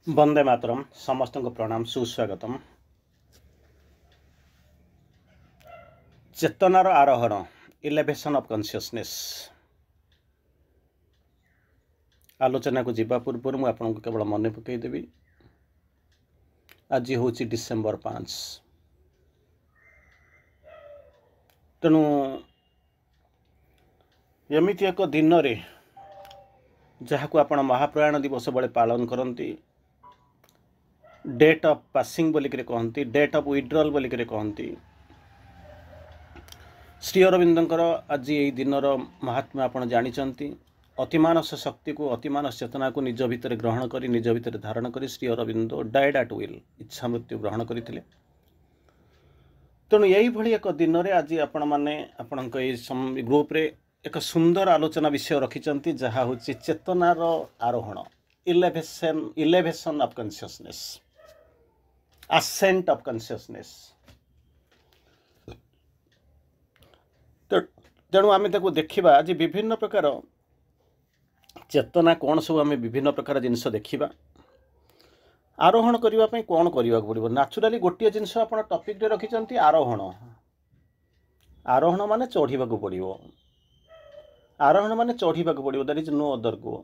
वंदे मातरम समस्त को प्रणाम सुस्वागतम। चेतनार आरोहण इलेवेशन ऑफ कॉन्शियसनेस आलोचना को जीवा पूर्व मुझे आपको केवल मन पकईदेवी। आज हूँ डिसेम्बर 5। तेणु एमती एक दिन रे जहाँ को आपण महाप्रयाण दिवस बड़े पालन करती, डेट ऑफ पासिंग बोलिक कहती, डेट ऑफ विड्रॉल बोलिक कहती। श्री अरविंदर आज यही दिन महात्मा आपण जानी। अतिमानस शक्ति को अतिमानस चेतना को निज भितर ग्रहण कर निज भितर धारण कर Shri Aurobindo died at will इच्छा मृत्यु ग्रहण करते। तेणु यही एक दिन रे आज आपण मैंने आपण ग्रुप रे एक सुंदर आलोचना विषय रखिंट जहाँ हूँ चेतनार आरोहण elevation of consciousness ascent of consciousness. तेणु आम देखा आज विभिन्न प्रकार चेतना कौन सब आम विभिन्न प्रकार जिनस देखा। आरोहण करने कौन करने पड़ो नाचुराली गोटे जिनस आप टॉपिक रे रखिंट आरोहण। आरोहण माने चढ़ा पड़ो, आरोहण माने चढ़ा पड़ो, दैट इज नो अदर गो।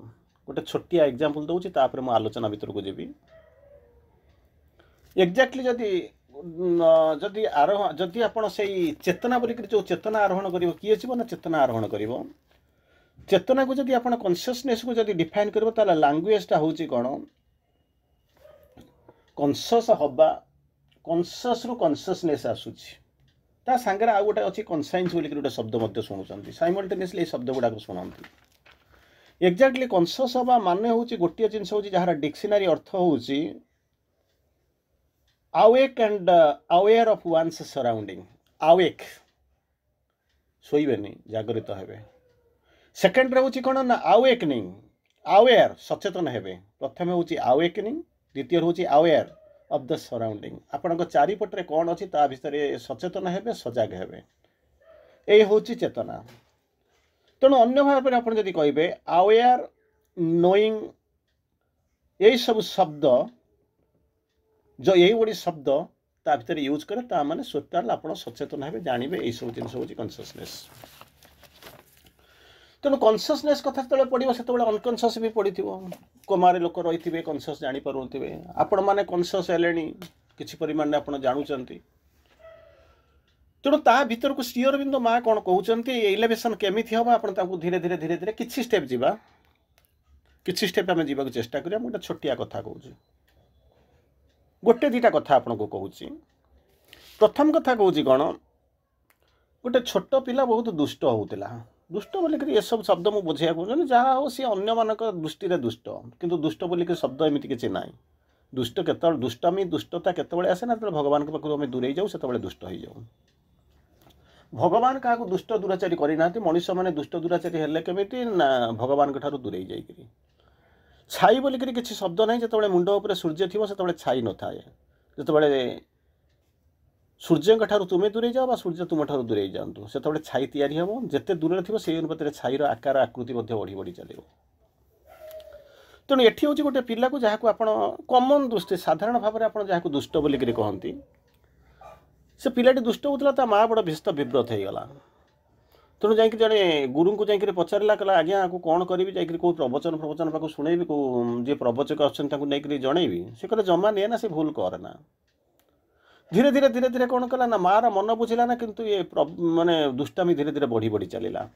गोटे छोटिया एग्जांपल दूसरी तापर मु आलोचना भीतर को जीवी। एक्जाक्टली जदि आरोहण जदि आपण से चेतना बोलिक जो चेतना आरोहण कर किए जीव ना चेतना आरोहण कर चेतना को जदि आपण कॉन्शियसनेस को जदि डिफाइन कर ताला लैंग्वेजटा हूँ कौन कॉन्शियस हवा कॉन्शियस रु कॉन्शियसनेस आसूची ता सांगे आ गोटे अच्छी कनसाइंस बोलिक गोटे शब्द शुणुंट साइमल्टेनियसली शब्द गुड़ाक शुणती। एक्जाक्टली कॉन्शियस हवा माने हूँ गोटे जिनस हूँ जार डिक्शनरी अर्थ हूँ awake and aware of one's surrounding. Awake शोबेनि जागृत हेबे। सेकेंड रे हूँ कौन ना अवेकनिंग अवेयर सचेतन हेबे। प्रथम हूँ अवेकनिंग, द्वितीय हूँ अवेयर ऑफ द सराउंडिंग। आपण चारिपटे कौन अच्छी ता भितर सचेतन हेबे सजग हेबे। यही हूँ चेतना। तेणु अन्य भाव में आप कहे अवेयर नोइंग यही सब शब्द जो यही गोटे शब्द ता भीतर यूज करे ता माने स्वतः आप सचेतन हेबे जानवे यही सब जिन हूँ कॉन्शियसनेस। तेणु कॉन्शियसनेस कथा जो पड़ो से अनकॉन्शियस भी पड़ी कोमारे लोक रही थे कॉन्शियस जापे आपण मैंने कॉन्शियस हेले किसी परिमाण आप जानूँ। तेणु ता भीतर को श्री अरविंद माँ कौन कहते इलेवेशन केमी हम आप धीरे धीरे धीरे धीरे किसी स्टेप जावा किसी स्टेप आम जावाक चेष्टा करिया। गोटे छोटिया कथा कहूँ गोटे दीटा कथा आपन को कहूँ। प्रथम कथा कहूँ कौन गोटे छोट पिला बहुत दुष्ट होता। दुष्ट बोलिक ये सब शब्द मुझे बुझाइया कहूँ जहाँ हो सी अन्य मान दृष्टि दुष्ट किंतु दुष्ट बोलिक शब्द एमती किसी ना। दुष्ट केत दुष्टामी दुष्टता केतबेले आसे ना जो भगवान के पाखु आम दूरे जाऊँ से दुष्ट हो जाऊँ। भगवान क्या दुष्ट दुराचारी करना मनुष्य मैंने दुष्ट दुराचारी हेले केमिति ना भगवान ठारू दूरे जाइकरी। छाई बोलिक किसी शब्द ना जो मुंड उपर सूर्य थी से छाई न थाए। जिते सूर्य ठारू तुम्हें दूरे जाओ सूर्य तुम ठारू दूरे जातु से छाई तैयारी हम जिते दूर थी से अनुपात छाईर आकार आकृति बढ़ी बढ़ी चलो। तेणु ये हूँ गोटे पिला को जहाँ को आप कमन दृष्टि साधारण भाव में आप जहाँ दुष्ट बोलिक कहती से पिलाटी दुष्ट होता माँ बड़ व्यस्त विव्रत होगला। तेणु जा जड़े गुरु को जाकर पचारा कहला आज्ञा आपको कौन करी जा कौ प्रवचन प्रवचन पाक शुणेबी कौ जी प्रवचक आसकर जनईबी से कहले जमा निए ना से भूल करना। धीरे धीरे धीरे धीरे कौन कला ना मार मन बुझिला ना किंतु ये माने दुष्टामी धीरे धीरे बढ़ी बढ़ी चलला।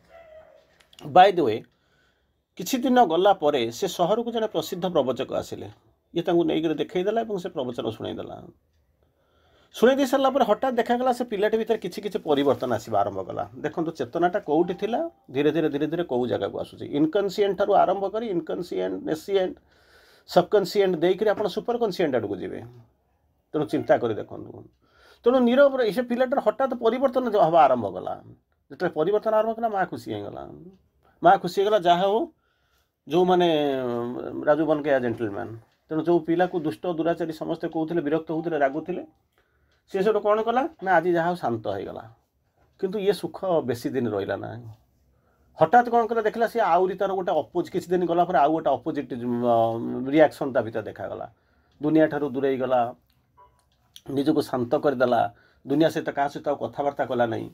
बाय द वे किछि दिन गला परे से सहर को जड़े प्रसिद्ध प्रवचक आसिले ये नहीं देखईदेला से प्रवचन शुणईदेला। शुणी दी सारा हठात देखागला से पिलाटी भीतर किसी किसी परिवर्तन आसवा आरंभ कला। देखो चेतनाटा कौटी थिला धीरे धीरे धीरे धीरे कौ जगह को आसूची इनकनसीएंट ठारू आरंभ कर इनकनसीएंट नेसीएंट सबकनसीएंट देकर आप सुपर कनसीएंट आड़ को जी। तेणु चिंता कर देखो तेणु नीरव से पिलाटार हठात परिवर्तन हवा आरंभ कला। जो परिवर्तन आरंभ कला माँ खुशी होगला। माँ खुशी होगला जहाँ हो जो मैंने राजू बन गया जेंटलमैन। तेणु जो पिला को दुष्ट दुराचारी समस्ते कहते विरक्त होते रागुले सी सब कौन कला ना आज जहाँ शांत होगला किंतु ये सुख बेसी दिन रहा ना। हठात कौन कला देखला सी आउरी तार गोटे अपोज किसी दिन गला आउ गोटे अपोजिट रिएक्शन ता भीतर देखागला। दुनिया ठारू दूरे गला निजको शांत करदेला दुनिया सहित क्या सहित कथबार्ता कला नहीं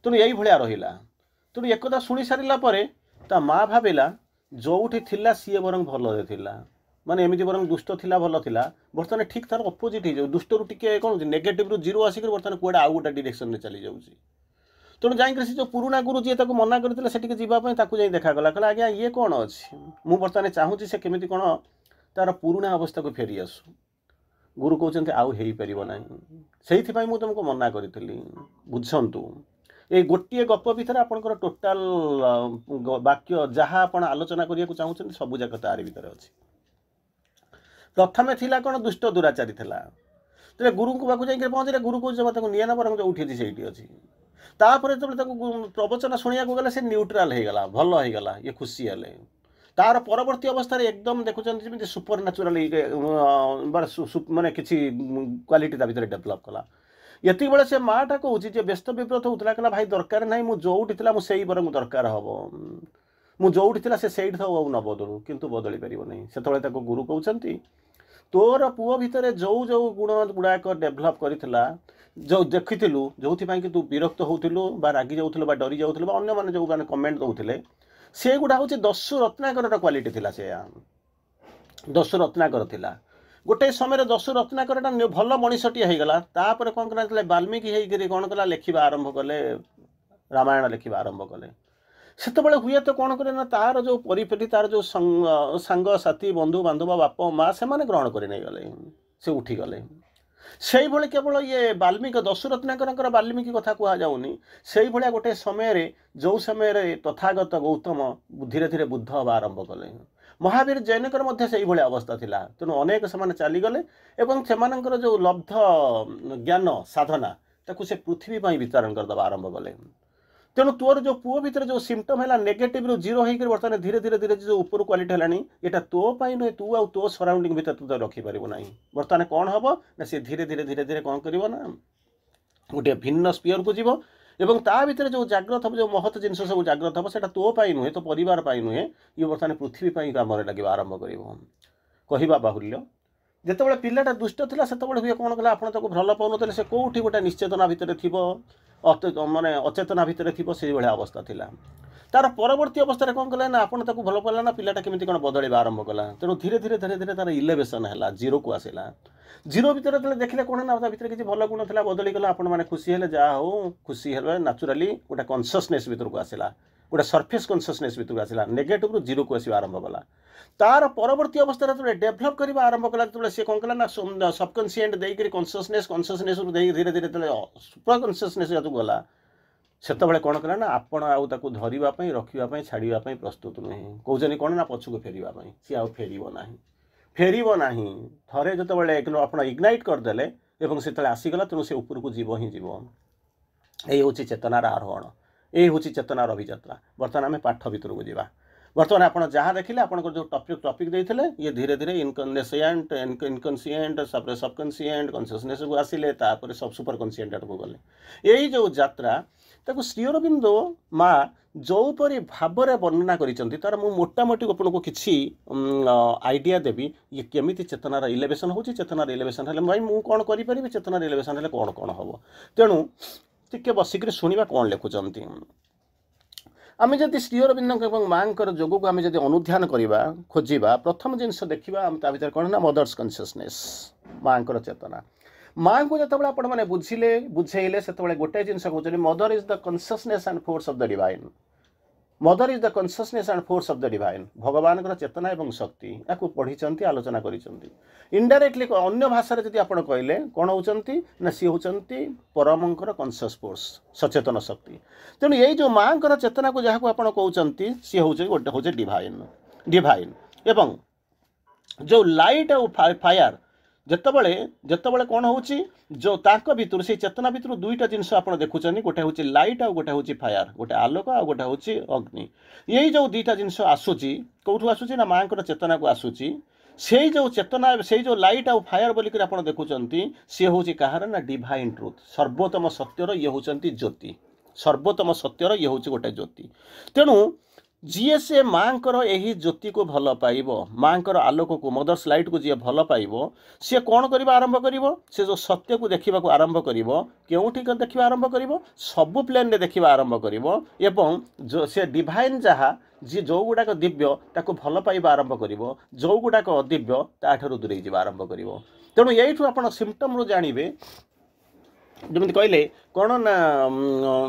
तेणु यही भाया रहा तेणु एक शुणी सारापर ता माँ भाविला जोठी थिला सी बर भल थिला माने एमती बर दुष्ट थिला भल थिला बर्तमान ठीक तार अपोजिट हो दुष्ट रू टे कौन नेगेटिव रू जीरो आसिक बर्तमान कौटे आउ गोटे डिरेक्शन में चली जाऊँगी तेणु जाइए से जो पुराणा गुरु जी मना करते से जावाई देखागला कहला आज्ञा ये कौन अच्छी मुझे बर्तमान चाहूँगी से केमी कौन तार पुराणा अवस्था को फेरी आसू गुरु कहते आउ हो पार ना से मुझे तुमको मना करी बुझंतु ये गोटे गप भितर आपंकर टोटाल वाक्य जहाँ आप आलोचना करने को चाहते सबू जाक तार भर अच्छी प्रथम थिला कौन दुष्ट दुराचारी थिला तेरे गुरु को पाक जाकर पहुँचे गुरु कौन निया ना बर उठी से अच्छी तापर जो प्रवचन शुणा गले से न्यूट्राल हो गला भल हो गला ये खुशी हेले तार परवर्ती अवस्था एकदम देखुं सुपर न्याचुराल माने किसी क्वालिटी भीतर डेभलप कला ये बेले से माटा कौच व्यस्त विव्रत होता कहला भाई दरकार ना मुझे मुझे बर दरकार हम मुझे से न बदलू किंतु बदली पार से गुरु कहते तोर पुओ भितर जो जो गुण गुड़ाक डेभलप करथिला जो देखिलु जो कि तू विरक्त होउथिलु बा रागी जाउथिलु बा डरी जाउथिलु बा अन्य माने जो माने कमेंट दउथिले से गुडा होची दस्यु रत्नाकर क्वालिटी थिला से दस्यु रत्नाकर थिला गोटे समय दस्यु रत्नाकर भल मनीषटी हो गला तापर कौन करा वाल्मीकि होकर कौन कला लिखा आरंभ कले रामायण लिखा आरंभ कले से हुए तो कौन करे ना तार जो परिपेटी तार जो सांग साथी बंधु बांधव बाप माँ से ग्रहण कर नहीं गले से उठी गले से भाई केवल ये वाल्मीकि दस्यु रत्नाकर वाल्मीकि कथा कहुनी से भाया गोटे समय जो समय तथागत गौतम धीरे धीरे बुद्ध हवा आरंभ कले महावीर जैनकर मध्य से भाई अवस्था थिला तेणु अनेक से चलीगले एवं से जो लब्ध ज्ञान साधना ताकू से पृथ्वी पर वितरण करदे आरंभ कले तेणु तोर जो पुओ भितर जो सिम्पटम है नेगेटिव रू जीरो होकर बर्तमान धीरे धीरे धीरे जो ऊपर क्वालिटी है यहाँ तो नुहे तू आ तो सराउंडिंग भितर तू तो रखिपर ना बर्तमान कौन हम ना सी धीरे धीरे धीरे धीरे कौन कर गोटे भिन्न स्पीयर को जीव एवं ता भितर जो जाग्रत हम जो महत जिनस सब जाग्रत हम से तो नुहे तो परिवार नुहे ये बर्तमान पृथ्वी काम लगे आरंभ कर बाहुल्य जिते पिलाटा दुष्ट था से हुए कौन कला आप भल पाऊन से कौटी गोटे निश्चेतना भितर थी माने अचेतना भितर थी से भाया अवस्था थिला तार परवर्ती अवस्था कौन कला ना आपन ताकू भल पाला ना पिलाटा केमिति कौन बदलवा आरंभ कला तेणु धीरे धीरे धीरे धीरे तार इलेवेशन है जीरो को आसला जीरो भितर देखले कौन ना भितर किसी भल गुण था बदली गला आपण मैंने खुशी है जहाँ हो खुशी है नाचुराली गोटे कनसीयसनेस भितर को आसला गोटे सरफेस कनसीयसनेस भितर को आसला नेगेटिव रू जीरो को आस आरंभ कला तार परवर्ती अवस्था डेभलप करने आरंभ कला जो सी कौन कला ना सबकनसीएंट देकर कनसीयसनेस धीरे धीरे सुपर कनसीयसनेस जो गला से कौन कला ना आपण आउ धरवाई रखापी छाड़ापी प्रस्तुत नुहे कौन कौन ना पछक फेरवाई सी आउ फेर ना थे जो आप इग्नाइट करदे और से आसीगला तेणु से ऊपर को जीव ही जीव यही हूँ चेतनार आरोहण यही हूँ चेतनार अभियात्रा बर्तमान आम पाठ भर को जावा बर्तमान आप जहाँ देखिले आप जो टॉपिक देते ये धीरे धीरे इनकनसिएंट इनकनसिएंट सबकनसिएंट कनसीयसनेस को आसिले तापर सब सुपर कनसीएंट को गले यही जो यात्रा ताको श्री अरविंद माँ जोपरी भाव वर्णना करिसेंती तार मु मोटामोटी आपको किसी आइडिया देवी ये केमिति चेतनार इलेवेशन हो चेतनार इलेवेशन है भाई मुझे कौन करी चेतनार इलेवेशन है कौन कौन हम तेणु टिके बसिक शुणा कौन लिखुंट आम जदि श्री अरविंद माँ जोग को आम जब अनुध्यान करवा खोजा प्रथम जिनस देखा भर कौन ना मदर्स कनसीयसनेस माँ चेतना माँ को जो आपने बुझिले बुझेले से गोटे जिन कहते mother is the consciousness and force of the divine mother is the consciousness and force of the divine भगवान चेतना एवं शक्ति या पढ़ी आलोचना कर इनडायरेक्टली अन्य भाषा जब आप कहले कौन होती ना सी होती परमंकर कनसीयस फोर्स सचेतन शक्ति तेणु यही जो माँ चेतना को जहाँ आप कहते सी हूँ गोटे हूँ डिवाइन डिवाइन एवं जो लाइट और फायर जितेबले जितेबले कौन होची जो ताक भितर से चेतना भितर दुईटा जिनस आप देखुं गोटे हूँ लाइट आ गोटे हूँ फायर गोटे आलोक आ गोटे हूँ अग्नि यही जो दुईटा जिनस आसूची कौटू आसूची ना माँ चेतना को आसूची से जो चेतना से जो लाइट आ फायर बोलिक आप देखुं सी हूँ कहार ना डिवाइन ट्रुथ सर्वोत्तम सत्यर ये हूँ ज्योति सर्वोत्तम सत्यर ये हूँ गोटे ज्योति तेणु ଯିଏ ସେ ମାଙ୍କର ଏହି ଜ୍ୟୋତିକୁ ଭଲ ପାଇବ, ମାଙ୍କର ଆଲୋକକୁ, ମଦର୍ସ ଲାଇଟ୍କୁ ଯିଏ ଭଲ ପାଇବ, ସିଏ କ'ଣ କରିବା ଆରମ୍ଭ କରିବ? ସେ ଯେଉଁ ସତ୍ୟକୁ ଦେଖିବାକୁ ଆରମ୍ଭ କରିବ, କେଉଁଠି ଦେଖିବା ଆରମ୍ଭ କରିବ? ସବୁ ପ୍ଲେନ୍ରେ ଦେଖିବା ଆରମ୍ଭ କରିବ ଏବଂ ସେ ଡିଭାଇନ୍ ଯାହା ଯିଏ ଯେଉଁଗୁଡ଼ାକ ଦିବ୍ୟ ତାକୁ ଭଲ ପାଇବା ଆରମ୍ଭ କରିବ, ଯେଉଁଗୁଡ଼ାକ ଅଦିବ୍ୟ ତାଠାରୁ ଦୂରେଇ ଯିବା ଆରମ୍ଭ କରିବ। ତେଣୁ ଏଇଠୁ ଆପଣ ସିମ୍ପଟମ୍ରୁ ଜାଣିବେ, ଯେମିତି କହିଲେ କ'ଣ ନା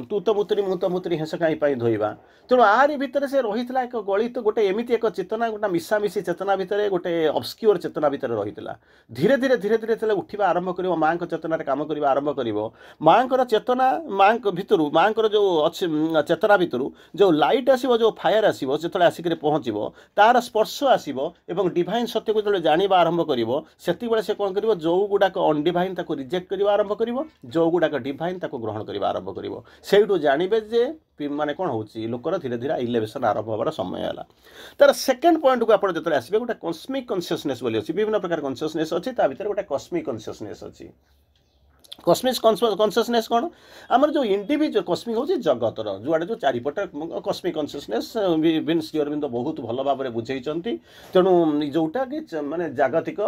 ତୁ ତ ମୁତୁରି ମୁଁ ତ ମୁତୁରି ହେଁସ କାହିଁ ପାଇଁ ଧୋଇବା। ତେଣୁ ଆରି ଭିତରେ ସେ ରହିଥିଲା ଏକ ଗଳିତ, ଗୋଟେ ଏମିତି ଏକ ଚେତନା, ଗୋଟେ ମିଶାମିଶି ଚେତନା ଭିତରେ, ଗୋଟେ ଅବସ୍କ୍ୟୁର ଚେତନା ଭିତରେ ରହିଥିଲା। ଧୀରେ ଧୀରେ ଯେତେବେଳେ ଉଠିବା ଆରମ୍ଭ କରିବ, ମାଙ୍କ ଚେତନାରେ କାମ କରିବା ଆରମ୍ଭ କରିବ, ମାଙ୍କର ଚେତନା, ମାଙ୍କ ଭିତରୁ, ମାଙ୍କର ଯେଉଁ ଅଛି ଚେତନା ଭିତରୁ ଯେଉଁ ଲାଇଟ୍ ଆସିବ, ଯେଉଁ ଫାୟାର ଆସିବ, ଯେତେବେଳେ ଆସିକରି ପହଞ୍ଚିବ, ତାର ସ୍ପର୍ଶ ଆସିବ ଏବଂ ଡିଭାଇନ୍ ସତ୍ୟକୁ ଯେତେବେଳେ ଜାଣିବା ଆରମ୍ଭ କରିବ, ସେତିକିବେଳେ ସେ କ'ଣ କରିବ? ଯେଉଁଗୁଡ଼ାକ ଅନଡିଭାଇନ୍ ତାକୁ ରିଜେକ୍ଟ କରିବା ଆରମ୍ଭ କରିବ, ଯେଉଁଗୁଡ଼ାକ ଡିଭାଇନ୍ ତାକୁ ଗ୍ରହଣ କରିବା ଆରମ୍ଭ କରିବ। ସେଇଠୁ ଜାଣିବେ ଯେ ମାନେ କ'ଣ ହେଉଛି, ଲୋକର ଧୀରେ ଧୀରେ ଇଲେଭେସନ୍ ଆରମ୍ଭ ହେବାର ସମୟ ହେଲା। ତାର ସେକେଣ୍ଡ ପଏଣ୍ଟକୁ ଆପଣ ଯେତେବେଳେ ଆସିବେ, ଗୋଟେ କସ୍ମିକ୍ କନସିୟସନେସ୍ ବୋଲି ଅଛି, ବିଭିନ୍ନ ପ୍ରକାର କନସିୟସନେସ୍ ଅଛି, ତା ଭିତରେ ଗୋଟେ କସ୍ମିକ୍ କନସିୟସନେସ୍ ଅଛି। କସ୍ମିକ୍ କନସିୟସନେସ୍ କ'ଣ? ଆମର ଯେଉଁ ଇଣ୍ଡିଭିଜୁଆଲ କସ୍ମିକ୍ ହେଉଛି ଜଗତର ଯୁଆଡ଼େ ଯେଉଁ ଚାରିପଟେ କସ୍ମିକ୍ କନସିୟସନେସ୍ ଶ୍ରୀ ଅରବିନ୍ଦ ବହୁତ ଭଲ ଭାବରେ ବୁଝେଇଛନ୍ତି। ତେଣୁ ଯେଉଁଟା କି ମାନେ ଜାଗତିକ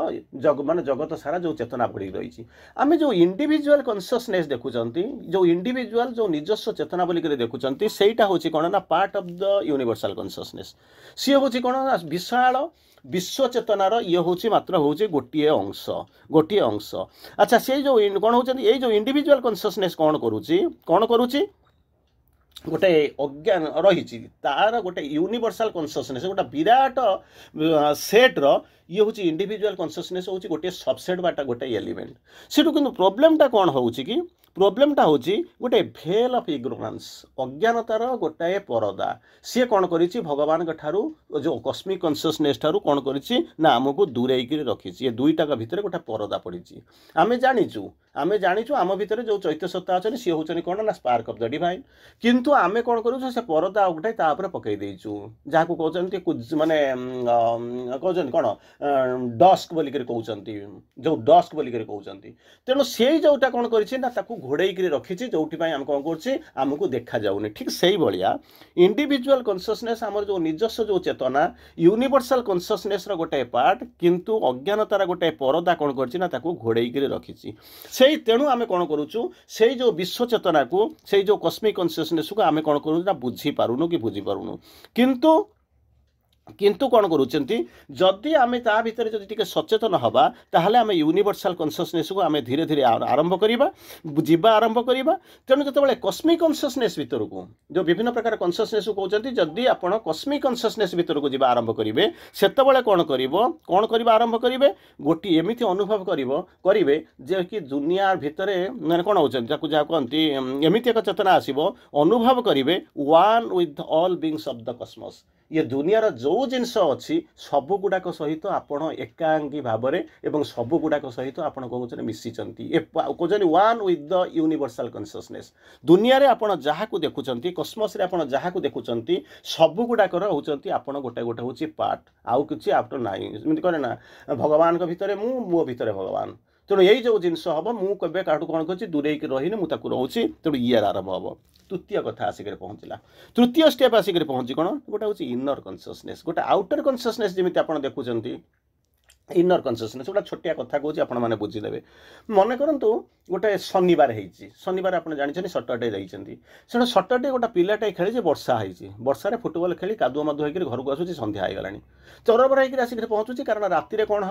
ମାନେ ଜଗତ ସାରା ଯେଉଁ ଚେତନା ପଡ଼ିକି ରହିଛି, ଆମେ ଯେଉଁ ଇଣ୍ଡିଭିଜୁଆଲ କନସିୟସନେସ୍ ଦେଖୁଛନ୍ତି, ଯେଉଁ ଇଣ୍ଡିଭିଜୁଆଲ ଯେଉଁ ନିଜସ୍ୱ ଚେତନା ବୋଲିକରି ଦେଖୁଛନ୍ତି, ସେଇଟା ହେଉଛି କ'ଣ ନା part of the universal consciousness. ସିଏ ହେଉଛି କ'ଣ ନା ବିଶାଳ ବିଶ୍ୱ ଚେତନାର ଇଏ ହେଉଛି ମାତ୍ର ହେଉଛି ଗୋଟିଏ ଅଂଶ। ଆଚ୍ଛା, ସେଇ ଯେଉଁ କ'ଣ ହେଉଛନ୍ତି, ଏଇ ଯେଉଁ ଇଣ୍ଡିଭିଜୁଆଲ କନସିୟସନେସ୍ କ'ଣ କରୁଛି? ଗୋଟେ ଅଜ୍ଞାନ ରହିଛି, ତାର ଗୋଟେ ୟୁନିଭର୍ସାଲ କନସିୟସନେସ୍, ଗୋଟେ ବିରାଟ ସେଟ୍ର ଇଏ ହେଉଛି ଇଣ୍ଡିଭିଜୁଆଲ କନସିୟସନେସ୍, ହେଉଛି ଗୋଟିଏ ସବସେଟ୍ ବା ଗୋଟେ ଏଲିମେଣ୍ଟ। ସେଠୁ କିନ୍ତୁ ପ୍ରୋବ୍ଲେମଟା କ'ଣ ହେଉଛି କି? ପ୍ରୋବ୍ଲେମଟା ହେଉଛି ଗୋଟେ ଭେଲ୍ ଅଫ୍ ଇଗ୍ନୋରାନ୍ସ, ଅଜ୍ଞାନତାର ଗୋଟାଏ ପରଦା। ସିଏ କ'ଣ କରିଛି? ଭଗବାନଙ୍କ ଠାରୁ, ଯେଉଁ କସ୍ମିକ୍ କନସିୟସନେସ୍ ଠାରୁ କ'ଣ କରିଛି ନା ଆମକୁ ଦୂରେଇକିରି ରଖିଛି। ଏ ଦୁଇଟାକ ଭିତରେ ଗୋଟେ ପରଦା ପଡ଼ିଛି। ଆମେ ଜାଣିଛୁ ଆମ ଭିତରେ ଯେଉଁ ଚୈତ୍ୟ ସତ୍ତା ଅଛନ୍ତି, ସିଏ ହେଉଛନ୍ତି କ'ଣ ନା ସ୍ପାର୍କ ଅଫ୍ ଦ ଡିଭାଇନ୍। କିନ୍ତୁ ଆମେ କ'ଣ କରୁଛୁ? ସେ ପରଦା ଗୋଟେ ତା ଉପରେ ପକାଇ ଦେଇଛୁ, ଯାହାକୁ କହୁଛନ୍ତି ମାନେ କହୁଛନ୍ତି କ'ଣ ଡସ୍କ ବୋଲିକରି କହୁଛନ୍ତି, ଯେଉଁ ଡସ୍କ ବୋଲିକରି କହୁଛନ୍ତି। ତେଣୁ ସେଇ ଯେଉଁଟା କ'ଣ କରିଛି ନା ତାକୁ ଘୋଡ଼େଇକିରି ରଖିଛି, ଯେଉଁଥିପାଇଁ ଆମେ କ'ଣ କରୁଛି? ଆମକୁ ଦେଖାଯାଉନି। ଠିକ୍ ସେଇଭଳିଆ ଇଣ୍ଡିଭିଜୁଆଲ କନସିୟସନେସ୍, ଆମର ଯେଉଁ ନିଜସ୍ୱ ଯେଉଁ ଚେତନା, ୟୁନିଭର୍ସାଲ କନସିୟସନେସ୍ର ଗୋଟେ ପାର୍ଟ, କିନ୍ତୁ ଅଜ୍ଞାନତାର ଗୋଟେ ପରଦା କ'ଣ କରିଛି ନା ତାକୁ ଘୋଡ଼େଇକିରି ରଖିଛି। ତେଣୁ ଆମେ କ'ଣ କରୁଛୁ? ସେଇ ଯେଉଁ ବିଶ୍ୱ ଚେତନାକୁ, ସେଇ ଯେଉଁ କସ୍ମିକ୍ କନସିୟସନେସ୍କୁ ଆମେ କ'ଣ କରୁଛୁ ନା ବୁଝିପାରୁନୁ। କିନ୍ତୁ କ'ଣ କରୁଛନ୍ତି? ଯଦି ଆମେ ତା ଭିତରେ ଯଦି ଟିକେ ସଚେତନ ହେବା, ତାହେଲେ ଆମେ ୟୁନିଭର୍ସାଲ କନସିୟସନେସ୍କୁ ଆମେ ଧୀରେ ଧୀରେ ଯିବା ଆରମ୍ଭ କରିବା। ତେଣୁ ଯେତେବେଳେ କସ୍ମିକ୍ କନସିୟସନେସ୍ ଭିତରକୁ, ଯେଉଁ ବିଭିନ୍ନ ପ୍ରକାର କନସିୟସନେସ୍କୁ କହୁଛନ୍ତି, ଯଦି ଆପଣ କସ୍ମିକ୍ କନସିୟସନେସ୍ ଭିତରକୁ ଯିବା ଆରମ୍ଭ କରିବେ, ସେତେବେଳେ କ'ଣ କରିବା ଆରମ୍ଭ କରିବେ? ଗୋଟିଏ ଏମିତି ଅନୁଭବ କରିବେ ଯେ କି ଦୁନିଆ ଭିତରେ ମାନେ କ'ଣ ହେଉଛନ୍ତି, ଯାହା କହନ୍ତି, ଏମିତି ଏକ ଚେତନା ଆସିବ, ଅନୁଭବ କରିବେ one with all beings of the cosmos. ଇଏ ଦୁନିଆର ଯେଉଁ ଜିନିଷ ଅଛି ସବୁଗୁଡ଼ାକ ସହିତ ଆପଣ ଏକାଙ୍ଗୀ ଭାବରେ ଏବଂ ସବୁଗୁଡ଼ାକ ସହିତ ଆପଣ କହୁଛନ୍ତି ମିଶିଛନ୍ତି। କହୁଛନ୍ତି one with the universal consciousness. ଦୁନିଆରେ ଆପଣ ଯାହାକୁ ଦେଖୁଛନ୍ତି, କସ୍ମସରେ ଆପଣ ଯାହାକୁ ଦେଖୁଛନ୍ତି, ସବୁଗୁଡ଼ାକର ହେଉଛନ୍ତି ଆପଣ ଗୋଟେ ହେଉଛି ପାର୍ଟ, ଆଉ କିଛି ଆପଣ ନାହିଁ। ଯେମିତି କରେ ନା ଭଗବାନଙ୍କ ଭିତରେ ମୁଁ, ମୋ ଭିତରେ ଭଗବାନ। ତେଣୁ ଏଇ ଯେଉଁ ଜିନିଷ ହେବ, ମୁଁ କେବେ କାହାଠୁ କ'ଣ କରୁଛି? ଦୂରେଇକି ରହିନି, ମୁଁ ତାକୁ ରହୁଛି। ତେଣୁ ଇଏର ଆରମ୍ଭ ହେବ। ତୃତୀୟ କଥା ଆସିକରି ପହଞ୍ଚିଲା, ତୃତୀୟ ଷ୍ଟେପ୍ ଆସିକରି ପହଞ୍ଚି କ'ଣ? ଗୋଟେ ହେଉଛି ଇନର୍ କନସିୟସନେସ୍, ଗୋଟେ ଆଉଟର କନସିୟସନେସ୍। ଯେମିତି ଆପଣ ଦେଖୁଛନ୍ତି ଇନର୍ କନସିୟସନେସ୍, ଗୋଟେ ଛୋଟିଆ କଥା କହୁଛି, ଆପଣମାନେ ବୁଝିଦେବେ। ମନେ କରନ୍ତୁ ଗୋଟେ ଶନିବାର ହେଇଛି, ଶନିବାର ଆପଣ ଜାଣିଛନ୍ତି ସଟର୍ଡେ ଯାଇଛନ୍ତି। ସେଟା ସଟର୍ଡେ ଗୋଟେ ପିଲାଟେ ଖେଳିଛି, ବର୍ଷା ହେଇଛି, ବର୍ଷାରେ ଫୁଟବଲ ଖେଳି କାଦୁଅ ମାଦୁଅ ହେଇକରି ଘରକୁ ଆସୁଛି, ସନ୍ଧ୍ୟା ହେଇଗଲାଣି, ତରବର ହେଇକରି ଆସିକରି ପହଞ୍ଚୁଛି। କାରଣ ରାତିରେ କ'ଣ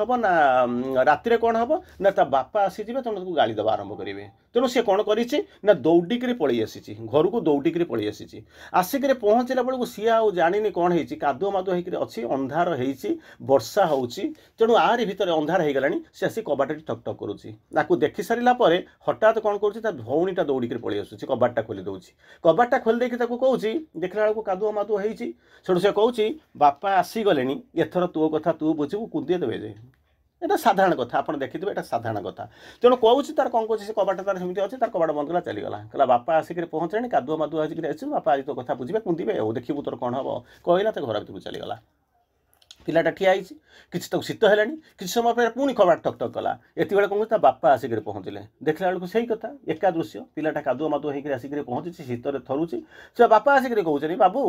ହେବ ନା ତା ବାପା ଆସିଯିବେ, ତେଣୁ ତାକୁ ଗାଳି ଦେବା ଆରମ୍ଭ କରିବେ। ତେଣୁ ସେ କ'ଣ କରିଛି ନା ଦୌଡ଼ିକିରି ପଳେଇ ଆସିଛି, ଘରକୁ ଦୌଡ଼ିକିରି ପଳେଇ ଆସିଛି। ଆସିକରି ପହଞ୍ଚିଲା ବେଳକୁ ସିଏ ଆଉ ଜାଣିନି କ'ଣ ହେଇଛି, କାଦୁଅ ମାଦୁଅ ହେଇକରି ଅଛି, ଅନ୍ଧାର ହେଇଛି, ବର୍ଷା ହେଉଛି। ତେଣୁ ଆରି ଭିତରେ ଅନ୍ଧାର ହେଇଗଲାଣି, ସେ ଆସି କବାଟଟି ଠକ୍ ଠକ୍ କରୁଛି। ତାକୁ ଦେଖି ସାରିଲା ପରେ ହଠାତ୍ କ'ଣ କରୁଛି, ତା ଭଉଣୀଟା ଦୌଡ଼ିକିରି ପଳେଇ ଆସୁଛି, କବାଟଟା ଖୋଲି ଦେଉଛି। କବାଟଟା ଖୋଲି ଦେଇକି ତାକୁ କହୁଛି, ଦେଖିଲା ବେଳକୁ କାଦୁଅ ମାଦୁଅ ହେଇଛି। ସେଠୁ ସେ କହୁଛି, ବାପା ଆସିଗଲେଣି, ଏଥର ତୋ କଥା ତୁ ବୁଝିବୁ, କୁନ୍ଦିଏ ଦେବେ ଯେ। এটা ସାଧାରଣ କଥା, ଆପଣ ଦେଖିଥିବେ, এটা ସାଧାରଣ କଥା। ତେଣୁ କହୁଛି, ତାର କ'ଣ କହୁଛି, ସେ କବାଟ ତାର ସେମିତି ଅଛି, ତାର କବାଟ ବନ୍ଦ କଲା, ଚାଲିଗଲା। କହିଲା ବାପା ଆସିକରି ପହଞ୍ଚିଲେଣି, କାଦୁଅ ମାଦୁଅ ଆସିକରି ଆସିବୁ, ବାପା ଆଜି ତୋ କଥା ବୁଝିବେ, କୁନ୍ଦିବେ, ଆଉ ଦେଖିବୁ ତୋର କ'ଣ ହେବ। କହିଲା, ତା ଘର ଭିତରକୁ ଚାଲିଗଲା। ପିଲାଟା ଠିଆ ହେଇଛି, କିଛି ତାକୁ ଶୀତ ହେଲାଣି, କିଛି ସମୟ ପରେ ପୁଣି କବାଟ ଠକ୍ ଠକ୍ କଲା। ଏତିକିବେଳେ କ'ଣ ତା ବାପା ଆସିକରି ପହଞ୍ଚିଲେ। ଦେଖିଲା ବେଳକୁ ସେଇ କଥା, ଏକା ଦୃଶ୍ୟ, ପିଲାଟା କାଦୁଅ ମାଦୁଅ ହେଇକରି ଆସିକରି ପହଞ୍ଚିଛି, ଶୀତରେ ଥରୁଛି। ସେ ବାପା ଆସିକରି କହୁଛନ୍ତି, ବାବୁ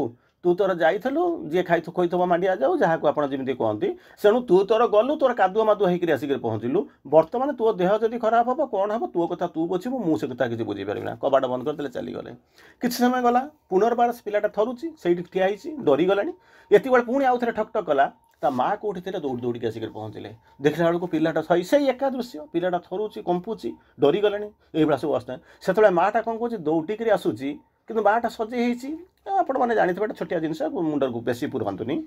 तू तोर जाइलु जी खाई खोईथब मांडिया जाऊ जहाँ को आप जमी कहती सेणु तू तोर गलु तोर कादुआ मादुआ होकर आसिक पहुँचलु बर्तमान तोर देह जदि खराब हम कौन हम तू कथा तू बुझू मुझे कथा किसी बुझीपारि ना कबाट बंद करदे चलीगले किसी समय गला पुनर्बार पिलाटा थरुची से ठिया डरीगला ये पुणी आउ थे ठक ठक कला ता माँ कौटी थे दौड़ दौड़ी आसिक पहुँचले देखला बेलू पिलाटा से एका दृश्य पिलाटा थरुची कंपुची डरीगला ये सब अवस्था से माँटा कौन कौन दौटिक आसूची कि माँटा सजे आपण मैंने जानते छोटिया जिनस मुंडर को बेसी पुरंतुनी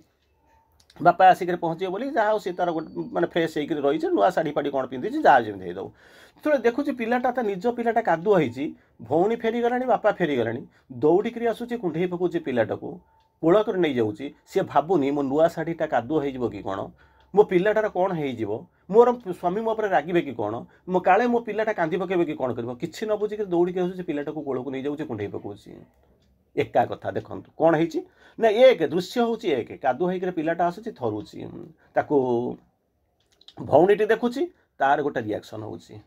बापा आसिक पहुँचे बोली जहाँ सी तार माने फ्रेश होकर रही नुआ शाढ़ी फाड़ी कौन पिंधि जहाँ जमी दे जो देखुची पिलाटा निज पिलाटा कादुआ होती भौणी फेरीगला बापा फेरीगला दौड़िक आसूची कुंडे पकाउे पिलाटा को कूल कर नहीं जाऊँगी सी भावुनी मो नुआ शाढ़ीटा कादुआ हो कि कौन मो पिलाटार कौन हो मोर स्वामी मो पर रागे कि कौन मो काले मो पिलाटा कांदी पकेबे कि कौन कर किसी न बुझिक दौड़िक आसूँ पिलाटा को कूल को नहीं जाऊँगी कुंडे पकाउे एका कथा देखु कौन है ना एक दृश्य हूँ एक कादुआ होकर पिलाटा आसूँ थरुची ताकू भौणीटी देखुची तार गोटे रिएक्शन होची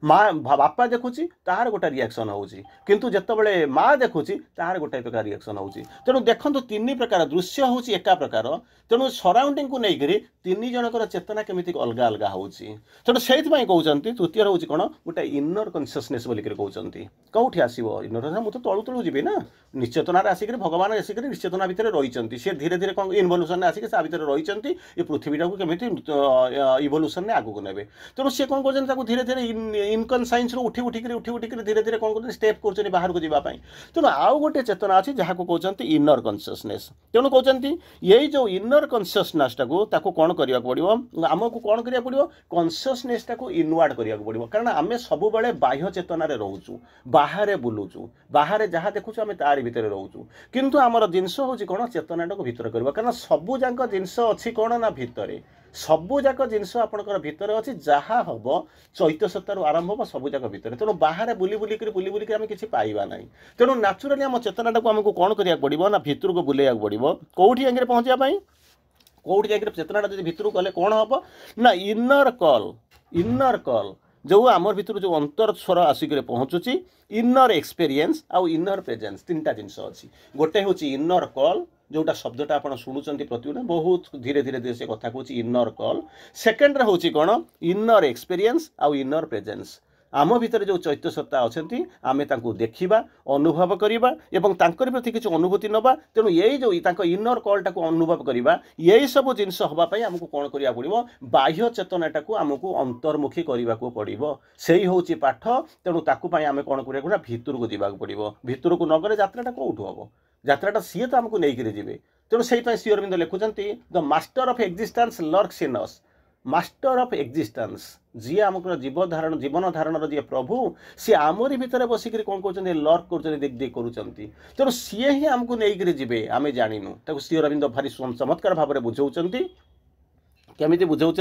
माँ बापा देखुची तार गोटे रिएक्शन होची किंतु जितेबाला माँ देखुची तार गोटे प्रकार रिएक्शन होची तेणु देखो तीन प्रकार दृश्य हूँ एका प्रकार तेणु सराउंडिंग को लेकर तीन जनकर चेतना केमिति अलग अलग होची तेणु से कहते तृतीय हूँ कौन गोटे इनर कन्सियसनेस बोलिक कहते कौटी आसो इनर मुझे तलू तलू जी ना निश्चेतनार आसिक भगवान आसिक निश्चेतना भितर रही सी धीरे धीरे कौन इनभल्यूशन आसिक भितर रही ये पृथ्वी टाक केमी इभल्यूशन आगू ने तेणु सी कौन कर धीरे धीरे इनकनसाइंस उठी उठिक धीरे धीरे कौन कर स्टेप कर बाहर को जावाई तेणु आउ गोटे चेतना अच्छी जहाँ को कहते इनर कन्सियसनेस तेणु कहते ये जो इनर कन्सियसनेस टाक कौन करने पड़ो आमको कौन करा पड़ो कन्सियसनेस टाक इनवार्ड करने पड़ो कारण आम सब बाह्य चेतनार रोचु बाहर बुलुचु बाहर जहाँ देखुचु आम तार भितर रोचु किंतु आमर जिनस हूँ कौन चेतना टाक भितर करवा कारण सबूक जिनस अच्छी कौन ना भितर सबूक जिनस आपंकर भितर अच्छी जहाँ हम चैत्य सत्तार आरंभ हम सबूक भितर तेणु बाहर बुली बुलिक आम किसी पाइबा ना तेणु नाचुराली आम चेतना टाक आमको कौन करा पड़ो ना भितर को बुलेया पड़ो कौटी जाकर पहुँचापी कौटी जाकर चेतना जब भितर गले कौन हम ना इनर कल जो आमर भितर जो अंतर स्वर आसिक पहुँचुची इनर एक्सपीरियंस आउ इनर प्रेजेंस तीनटा जिनस अच्छी गोटे हूँ इनर कल जोटा शब्दटा आप शुणुंट प्रतिदिन बहुत धीरे धीरे धीरे से कथा कहूँ इनर कल सेकेंड हूँ कौन इनर एक्सपीरियंस आउ इनर प्रेजेंस आम भितर जो चैत्य सत्ता अच्छा आम देखा अनुभव करवा एवं तांकर प्रति किसी अनुभूति नवा तेणु यही जो इनर कलटा को अनुभव करवा यही सब जिनस हाँपाई आमको कौन करा पड़ो बाह्य चेतनाटा को आमको अंतर्मुखी करने को पड़ो से हूँ पाठ तेणु ताकूपाई आम कौन करा भितर को जावाक पड़ो भितर को नगले यात्राटा कौटू हम यात्राटा सी तो आमको नहीं जी तेणु से श्री अरविंद लिखुंट the master of existence lurks in us master of existence जी आम जीवन धारण जी प्रभु सी आमरी भितर बसिक कौन कहते लर्क कर देख देख करुँच तेणु सी ही आमको नहीं जी आम जानू श्री अरविंद भारी चमत्कार भाव में बुझाऊँच केमी बुझाऊँच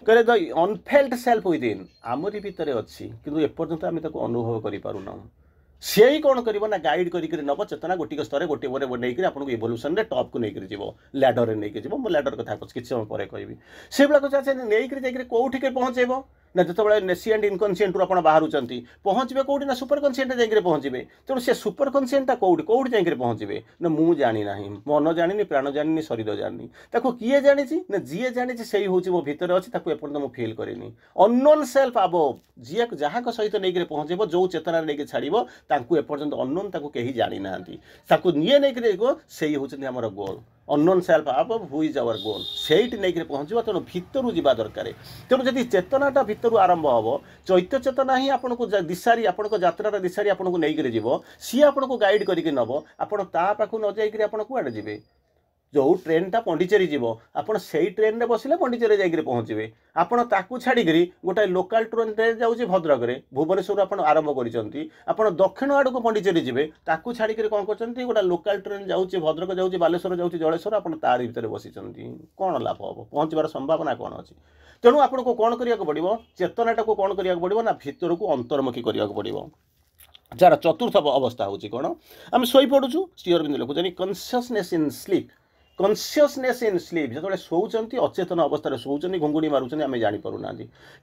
कहे the unfelt self within Amri भितर अच्छी किंतु एपर्यंत आम अनुभव करूना से ही कौन कर गाइड कर नब चेतना गोटे स्तर गोटे नहीं आपको इवोल्यूशन टॉप को लेकर जीव लैडर नहीं जीव मो लैडर कथा किसी समय पर कहि से भाग नहीं कौटी पहुँचेब ना जो नेसी एंड इनकनसीएंट रू आप बाहर पहुँचे कौटी ना सुपर कनसीएंट जाकर पहुँचे तेणु से सुपर कनसीएंटा कौटी कौटी जाकर पहुँचे ना मुझे जानी ना मन जानी प्राण जानी शरीर जानी ताको किए जानी ना जी जानी से हूँ मो भितर अच्छी एपर्तंत मुझे फिल करेनि अननोन सेल्फ अबव जी जहाँ सहित नहीं पहुँचे जो चेतना नहीं छाड़ एपर्तंत अननोन कहीं जानी ना निये नहीं से हूँ आम goal unknown self above who is our goal से नहीं पहुँचवा तेणु भितर जावा दरकार तेणु जब चेतनाटा भितर आरंभ हम चैत्य चेतना ही आपको दिशारी आप यात्रार दिशारी आपको नहीं जीव सी आपको गाइड करके नब आप पाखु न जाकर आप कुआड़े जी जो ट्रेनटा पंडिचेरी जीव आप ट्रेन में बसिले पंडिचेरी जाकर पहुँचे आपड़ ताकू छाड़ी गोटे लोकाल ट्रेन जाऊँगी भद्रक में भुवनेश्वर आप आरंभ कर दक्षिण आड़ को पंडिचेरी जी ताकू छाड़ी कौन कर गोटे लोकाल ट्रेन जाऊँगी भद्रक जाऊँगी बालेश्वर जाऊँगी जलेश्वर आप तार भितर बसी कौन लाभ हम पहुँचबार संभावना कौन अच्छी तेणु आपको कौन करा पड़ो चेतनाटा को कौन करा पड़ो ना भितर को अंतर्मुखी करा पड़ो जार चतुर्थ अवस्था हूँ कौन आम शोपड़ुचु श्री अरविंद लिखुं consciousness in sleep consciousness in sleep जो शोचंती अचेतन अवस्था शोचंती घुंगुड़ी मारुचंती आमे जानि पारु ना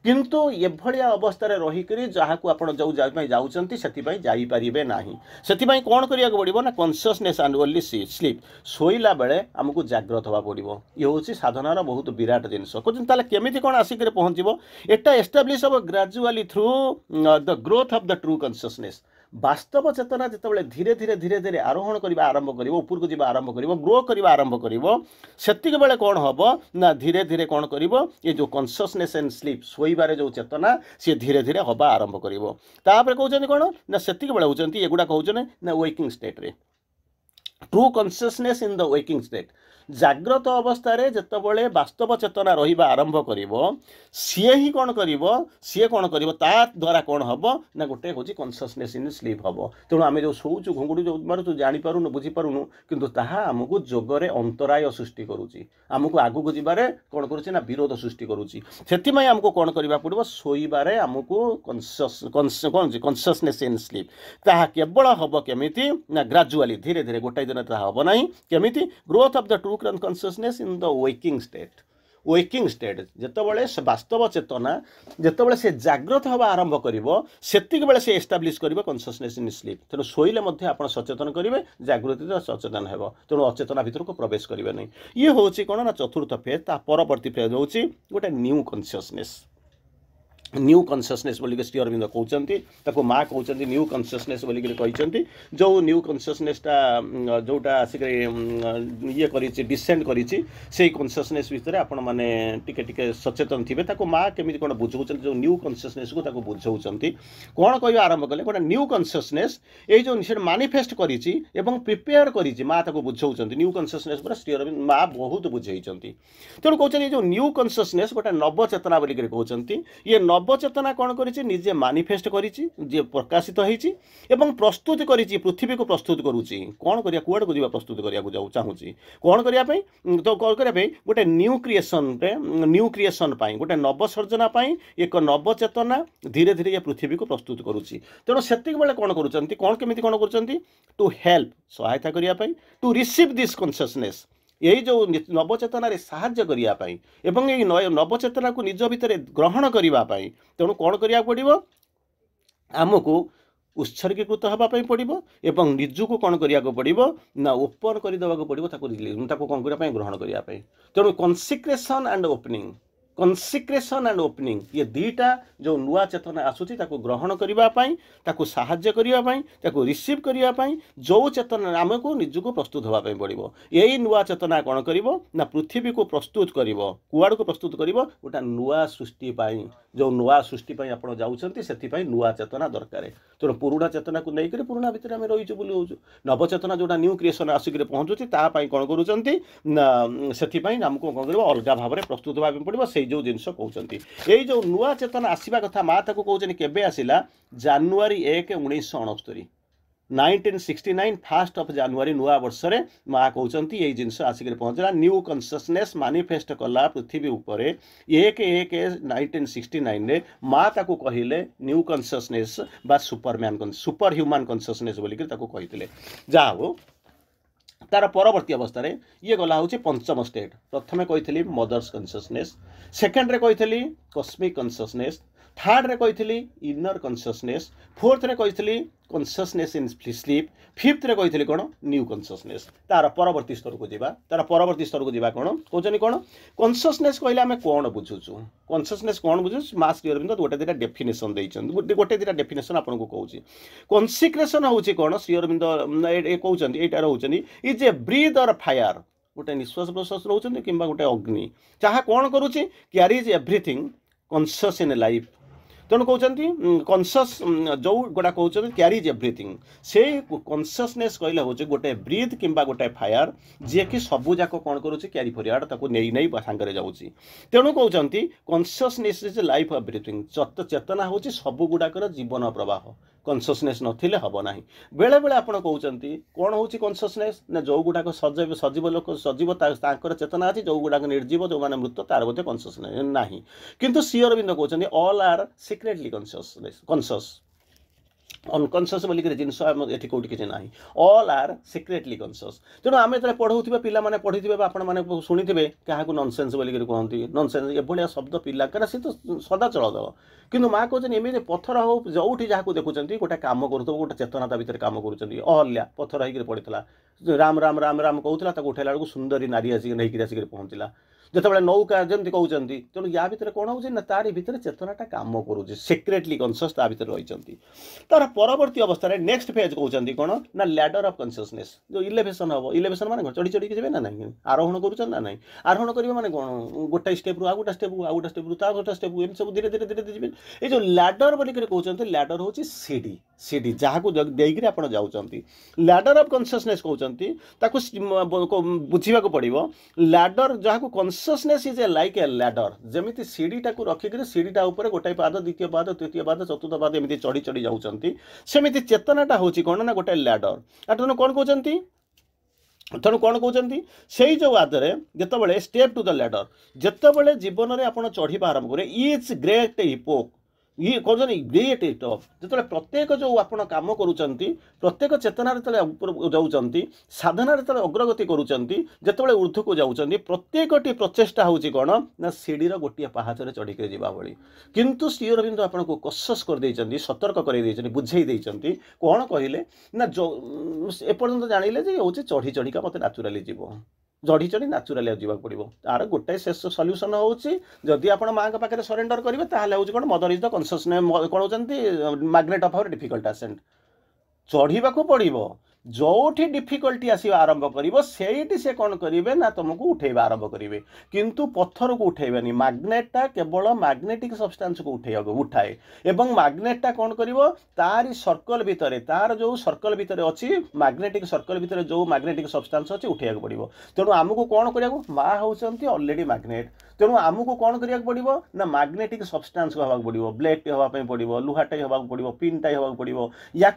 किंतु एभलिया अवस्था रे रही करी जहा को आपण जो जाउचंती सेति पई जाई परिबे नाही सेति पई कोन करिया को पड़िबो ना कॉन्शियसनेस एंड ओनली स्लीप सोइला बेले हमकु जागृत होबा पड़िबो ये होची साधनार बहुत विराट जिंस कोन ताले केमिति कोन आसी करे पहुंचीबो एटा एस्टैब्लिश हो gradually through the growth of the true consciousness वास्तव चेतना जिते धीरे धीरे धीरे धीरे आरोहण करने आरंभ कर ऊपर को जावा आरंभ कर ग्रो करने आरंभ कर बेले कौन हम ना धीरे धीरे कौन कर ये जो कॉन्शियसनेस एंड स्लीप शोबार जो चेतना सी धीरे धीरे हवा आरंभ कर कहते कौन ना से बेले होती एगुड़ा कहते ना वेकिंग स्टेट रे true consciousness in the waking state जाग्रत अवस्था जितेबाला वास्तव चेतना रहा आरंभ कर सी ही कौन कर सी कौन कर द्वारा कौन हम ना गोटे हूँ कॉन्शियसनेस इन स्लीप हम तेणु आम जो शोचु घुंगुड़ी जो मारुचु जापारूनु बुझीपारूनु किंतु ताहा आमको जोगरे अंतराय सृष्टि करुच्ची आमको आगू जाबारे कौन करुच्ची ना विरोध सृष्टि करुच्ची से आमको कौन करबा पड़िबो शोइबारे आमको कॉन्शियसनेस इन स्लीप ताहा केवल हम केमिति ना ग्रेजुअली धीरे धीरे गोटाए दिन ताहा हम नाही केमिति growth of the true consciousness in the waking state जितेबाला वास्तव चेतना जितेबाला से जागृत हवा आरंभ कर से एस्टाब्लिश कर कॉन्शियसनेस इन स्लीप तेणु शोइले आप सचेतन करेंगे जागृति सचेतन हो तेणु अचेतना भीतर को प्रवेश करेंगे नहीं ये हूँ कौन ना चतुर्थ फेज ता परवर्ती फेज हूँ गोटे न्यू कॉन्शियसनेस न्यू कॉन्शियसनेस बोलिक श्री अरविंद कहते माँ कहते न्यू कॉन्शियसनेस बोलिक जो न्यू कॉन्शियसनेसटा जोटा आसिक ये करी डिसेंड करी से कॉन्शियसनेस भितर आपण मैंने टिके सचेतन थे माँ केमी कौन बुझाऊँ जो न्यू कॉन्शियसनेस को बुझाऊँ कौन कह आरंभ कले गोटे न्यू कॉन्शियसनेस ये जो मानिफेस्ट करी प्रिपेयर करी माँ बुझाऊँ न्यू कॉन्शियसनेस पर श्री अरविंद माँ बहुत बुझे तेणु कहते जो न्यू कॉन्शियसनेस गोटे नवचेतना बोलिक कहते ये नवचेतना कौन करिछि निजे मानिफेस्ट करिछि जे प्रकाशित होइछि एवं प्रस्तुत करिछि पृथ्वी को प्रस्तुत करूछि कौन करिया कुआड को दिबा प्रस्तुत करिया को जाऊ चाहूछि कौन करिया पई तो कौन करिया पई गोटे न्यू क्रिएशन पई गोटे नव सर्जना पई एक नवचेतना धीरे धीरे ये पृथ्वी को प्रस्तुत करूछि तेणु सेतिक बेले कौन करूछंती कौन केमिति कौन करूछंती टू हेल्प सहायता करिया पई टू रिसीव दिस कॉन्शियसनेस यही जो नवचेतन साहाय्य करने एवं यही नवचेतना को निज भितर ग्रहण करने तेणु कौन करिया पड़िबो आमको उत्सर्गीकृत होगापी पड़ो एवं निजको कौन करिया पड़ो ना ओपन करदेवा पड़ो कौन करने ग्रहण करने तेणु कन्सिक्रेशन एंड ओपनिंग ये दीटा जो नुआ चेतना आसूची ताको ग्रहण करने साहाय्य करने रिसीव करने जो चेतना आमको निजको प्रस्तुत होगापी पड़ो यही नुआ चेतना कौन कर ना पृथ्वी को प्रस्तुत कर कुआड़ को प्रस्तुत कर गोटा नुआ सृष्टि जो नुआ सृष्टि आप जाऊँच से नुआ चेतना दरकार तेणु पुराणा चेतना को लेकर पुराणा भितर आम रहीचु बुलाऊँ नवचेतना जोटा न्यू क्रिएशन आसिक पहुँचुची तापाई कौन करुँच आमको कौन कर अलग भाव में प्रस्तुत होगा पड़ो से जो जिनस कहते यही जो नुआ चेतना आसवा कथा माँ ताको कहते केबे आसिला जानुआरी 1 1969 1969 1 जानुआरी नुआ वर्ष रे माँ कहते यही जिनस आसिक पहुँचला न्यू कॉन्शियसनेस मानिफेस्ट कला पृथ्वी उपर 1/1/1969 रे माँ ताको कहले न्यू कॉन्शियसनेस बा सुपर ह्यूमन कॉन्शियसनेस बोलिक कहते जहा हो तार परवर्ती अवस्था ये गला हूँ पंचम स्टेट प्रथम कही मदर्स कॉन्शियसनेस सेकेंड रे कही कॉस्मिक कॉन्शियसनेस थर्ड रे कही इनर कॉन्शियसनेस फोर्थ रे कही कॉन्शियसनेस इन स्लीप फिफ्थ रे कही कौन न्यू कॉन्शियसनेस तार परवर्ती स्तर को जावा कौन कहते कौन कॉन्शियसनेस कहले आम कौन बुझुचु कॉन्शियसनेस कौन बुझुचु माँ श्री अरविंद गोटे दुटा डेफिनेशन देते गोटे दुटा डेफिनेशन आपको कहूँ कॉन्सिक्रेशन हूँ कौन श्री अरविंद कहते यहाँ रोचे इज ए ब्रीथ और फायर गोटे निश्वास प्रश्वास रोचे कि गोटे अग्नि जहाँ कौन करुच्ची क्यारीज एव्रीथिंग कॉन्शियस इन लाइफ तेणु कहते कॉन्शियस जो गोटा कहते क्यारीज एव्रीथिंग से कॉन्शियसनेस कहले हूँ गोटे ब्रीथ किंबा गोटे फायर जी कि सबूक कौन करुच्ची क्यारी फरियाड ताको नहीं सांगे जाऊँगी तेणु कहते consciousness is life of breathing चेतना हूँ सबू गुड़ाकर जीवन प्रवाह कॉन्शियसनेस नथिले हब नाही बेले बेले आपण कहउचंती कोन होची कॉन्शियसनेस ना जो गुडाक सजीव लोक सजीव तांकर चेतना अछि जो गुडाक निर्जीव जो माने मृत तार मध्ये कॉन्शियसनेस नाही किंतु श्री अरविंद कहउचंती all are secretly conscious unconscious बोलिक जिनस ये कौटी किसी ना ऑल आर सिक्रेटली कनसीयस तेणु आम जो पढ़ाऊे पिला माने पढ़ी आपने शुणी क्या ननसेन्स बोलिक कहते ननसेन्स एभलिया शब्द पिला कहीं सी तो सदा चलदेव किंतु माँ कहते एमती पथर हो जो जहाँ देखुं गोटे कम कर गोटे चेतना ता भर कम कर अहल्या पथर होकर पड़ता राम राम राम राम कहूला उठेला बेलू सुंदरी नारी आसिक पहुँचला जिते नौका जमी कहते तेणु या भितर कौन हो तारी भितर चेतनाटा कम करुच्ची सिक्रेटली कनसीयस ता भर रही तार परवर्ती अवस्था नेक्स्ट फेज कहते कौन ना लैडर ऑफ कॉन्शियसनेस जो इलेवेशन हम इलेवेशन माने चढ़ी चढ़ी जी ना ना आरोहण कर ना ना आरोहण करेंगे माने कौन गोटे स्टेप रु आ गोटे स्टेप आ गोटे स्टेप रु ता गोटे स्टेप एम सब धीरे धीरे धीरे धीरे ये जो लैडर बोलिक कहते लैडर हूँ सीढ़ी सीढ़ी जहाँ को देकर आप जाऊँच लैडर ऑफ कॉन्शियसनेस कहते बुझा पड़ो लैडर जहाँ को consciousness is a like a ladder जमी सीढ़ीटा को रखिक सीढ़ीटा उपर गोटाए पाद द्वितीय पाद तृतीय पाद चतुर्थ पाद एमती चढ़ी चढ़ी जाऊँच सेमती चेतनाटा हूँ कौन ना गोटे लैडर तेणु कौन कहते तेणु कौन कहते से जो आदरे जिते स्टेप टू द लैडर जिते जीवन में आप चढ़ा आरंभ करें इज ग्रेट इपोक ये कौन ग्रेट टफ जो प्रत्येक जो आप कम करुँच प्रत्येक चेतना जाऊँच साधना अग्रगति करुँचे ऊर्ध्व को जाऊँच प्रत्येक प्रचेषा हूँ कौन ना सीढ़ीर गोटे पहाचरे चढ़िक जावा भली किंतु श्री अरविंद आपको कॉशियस कर सतर्क कर बुझे कौन कहले ना जो एपर्यंत जानिले हूँ चढ़ी चढ़िका मत नाचुराली जीव चढ़ी चढ़ी नाचुराली जावाक पड़ो तार गोटे शेष सल्यूसन होदी आप माँ पाखे सरेंडर करेंगे ताहले हूँ कौन मदर इज द कॉन्शियसनेस कौन होती magnet of our difficult ascent चढ़ा पड़ो जोठी डिफिकल्टी आस आरंभ कर से कौन करेंगे ना तुमको उठेबा आरंभ करेंगे किंतु पत्थर को उठेबानी मैग्नेटा केवल मैग्नेटिक सब्सटेंस को उठाए एवं मैग्नेटा कौन कर तारी सर्कल भितर तार जो सर्कल भितर अच्छी मैग्नेटिक सर्कल भितर जो मैग्नेटिक सब्सटेंस अच्छी उठेगा पड़ो तेणु आमको कौन करा माँ होती ऑलरेडी मैग्नेट तेणु आमको कौन करा पड़ो ना मैग्नेटिक सब्सटेंस को पड़ो ब्लेड होगापी पड़ो लुहाटे होगा पड़ो पिनटाई होगा पड़ो या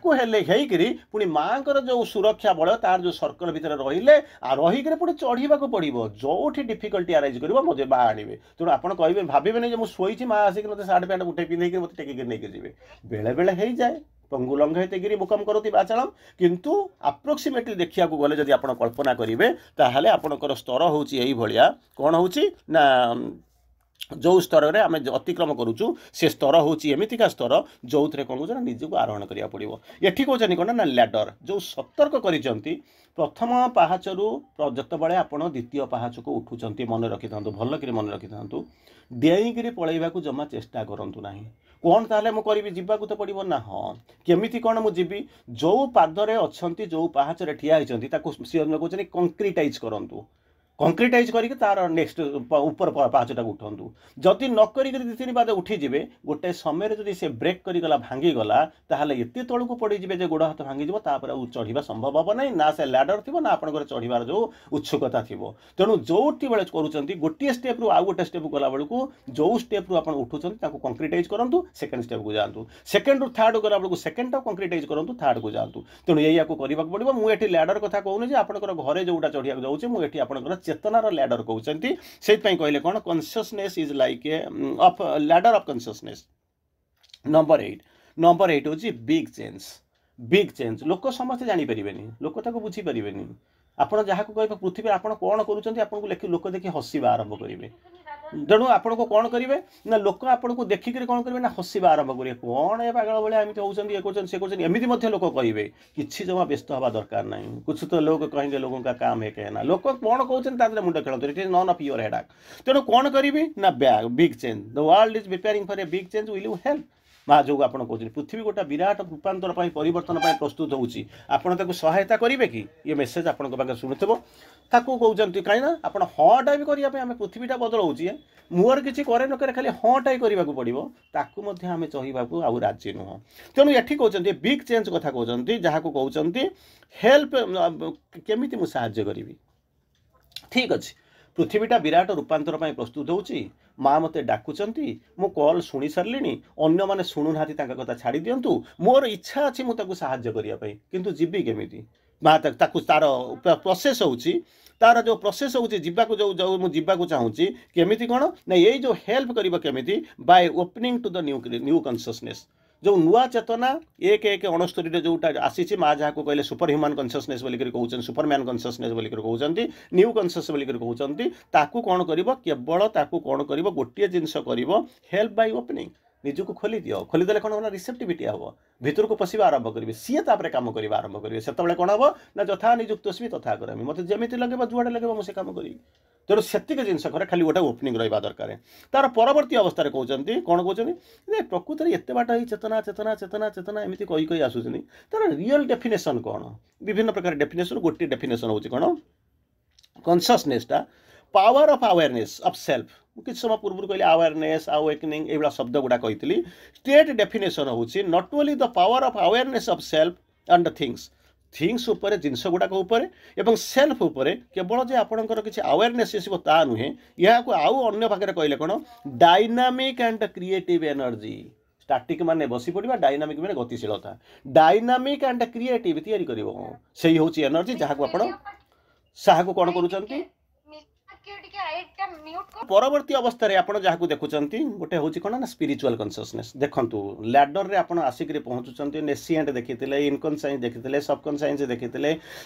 पुणी माँ जो सुरक्षा बल तार जो सर्कल भितर रही पुणी चढ़ा पड़ो जो डिफिकल्टी आराइज कर मजे बा आने तेणु आप कहे भावे नहीं मुझे माँ आसिक मत सार्ट पैंट उठे पिंधे मत टेक नहीं जी बेले बेले हो जाए पंगु लंघयते मुकम करोति बाचालम किंतु अप्रोक्सीमेटली देखिया गले जदि आपण कल्पना करेंगे ताहले आपणकर स्तर होउची एई भलिया कौन होउची ना जो स्तर में आम अतिक्रम करुचु से स्तर होची एमितिका स्तर जो थे कौन कौन निजक आरोहण करा पड़ो ये कहते कौन ना लैडर जो सतर्क करिसेंती प्रथम पाहाचरू जितेबाला आप द्वितीय पाहाच को उठुंट मन रखि था भल मन रखि था डेईकि पलैवा जमा चेष्टा करूँ ना कौन ताले मु करी जीवाकू तो पड़ो ना हाँ केमिति कौन मुझी जो पादरे अच्छा जो पाहाचरे ठिया होती कहते कंक्रीटाइज करूँ कंक्रीटाइज करके तार नेक्स्ट ऊपर पाहाचटा उठू जदि न कर दी तीन पाद उठीजे गोटे समय जब से ब्रेक करगला भांगीगला ताहले एत तौक पड़े जे गोड़ हाथ भांगी तापर चढ़ा संभव हम ना ना से लैडर थी ना आपंकर चढ़ार जो उत्सुकता थी तेणु जो बेले करुँच गोटे स्टेप रु आउ गोटे स्टेप गला बेलू जो स्टेप रु आप उठुंट कंक्रीटाइज करूँ सेकेंड स्टेप को जातु सेकेंड रु थर्ड गला बेलू सेकेंड कंक्रीटाइज करूँ थर्ड को जातु तेणु या करने पड़ो मुझे लैडर कथा कहूनी आपंकर घरे जोटा चढ़िया जाऊँगी मुझे आपंकर चेतनार लैडर कहते से कहले कौन consciousness is like a of ladder of consciousness. Number 8 हूँ बिग चेंज लोक समस्त जानीपर लोक बुझीपारे आपड़ जहाँ को कह पृथ्वी आप कौन कर लोक देखिए हसवा आरंभ करेंगे तेणु आपण को कौन करेंगे ना लोक आपन को देखिक कौन करेंगे ना हसवा आरंभ करेंगे कौन ए पागल भाई एमती होती ये कर से एमती लोक कहे कि जमा व्यस्त हवा दरकार ना कुछ तो लोग कहेंगे लोगों का काम है कहना लोक कौन कहते मुंड खेलते it is none of your headache तेणु कौन करी ना big change the world is preparing for a big change will you help माँ जो आप कहते पृथ्वी गोटा विराट रूपांतर परिवर्तन प्रस्तुत होची आपड़ सहायता करेंगे कि ये मेसेज आपण पाखे शुणुव ताकू कहते कहीं आप हाँ भी करने आम पृथ्वीटा बदलाऊे मुहर किसी करे न करे खाली हाँ टाई करने पड़ो ताकू आम चाहवाक आउ राजी नुह तेणु ये कहते बिग चेंज कथा कहते जहाँ को कहते हेल्प केमी मुझे साहाय्य करी ठीक अच्छे पृथ्वीटा विराट रूपांतर प्रस्तुत होची माँ मते डाकुचंती मो कॉल शुणी सारे अन्य माने शुणुना कथा छाड़ी दिंतु मोर इच्छा अच्छी मुझे साहाय्य करने किंतु जीवी केमी माँ तार प्रोसेस होची तार जो प्रोसेस होची जीवाक जो जो मु जीवाक चाहूँगी केमिति कौन ना ये जो हेल्प करिबा केमिति by opening to the new consciousness जो नुआ चेतना 1/1/69 जोटा आसी माँ जहाँ को कहले सुपर ह्यूमन कन्सियसनेस बोलिक कहते सुपरमैन कन्सियसनेस बोलिक कहते न्यू कन्सियस बोलिक कहते ताकू कौन कर केवल ताकू कौन कर गोटे जिनस कर हेल्प बाय ओपनिंग निजक खोली दियो खोलीदे कौन हम रिसेप्टिविटी हम भितर को पशिबा आरंभ करेंगे सी तापर कम करवा आरंभ करेंगे से कौन हम ना यथा निजुक्तस्मी तथा करामी मत जमी लगे जुआड़े लगे मुझे कम करी तेणु से जिन खाली गोटे ओपनिंग रहा दरकार तार परवर्ती अवस्था कहते कौन कहते प्रकृत में एत बाट ही चेतना चेतना चेतना चेतना एमती कही आसुच्च तार रियल डेफिनेशन कौन विभिन्न प्रकार डेफिनेशन गोटे डेफिनेशन हूँ कौन कन्सियसनेसटा power of awareness of self किसी समय पूर्व कहली अवेयरनेस अवेकनिंग ये शब्द गुड़ा कही स्टेट डेफिनेशन हूँ not only the power of awareness of self and things उपर जिनस गुड़ाक एवं सेल्फ उपर केवल जे आपणकर किसी अवेयरनेस ता नुहे यहाँ को आउ अन्य भाग कहले कौन dynamic and creative energy static माने बसी पड़ा डायनामिक माने गतिशीलता डायनामिक एंड क्रिएटिव तैयारी कर से हूँ एनर्जी जहाँ को आप कौन करुँच परवर्ती अवस्था आप जहाँ देखुं गोटे हूँ कौन ना स्पिरिचुअल कन्सियसनेस देखूँ लैडर रे आप आसिक पहुँचुंट नेसिएंट देखी इनकनसाइंस देखी सबकनसाइंस देखी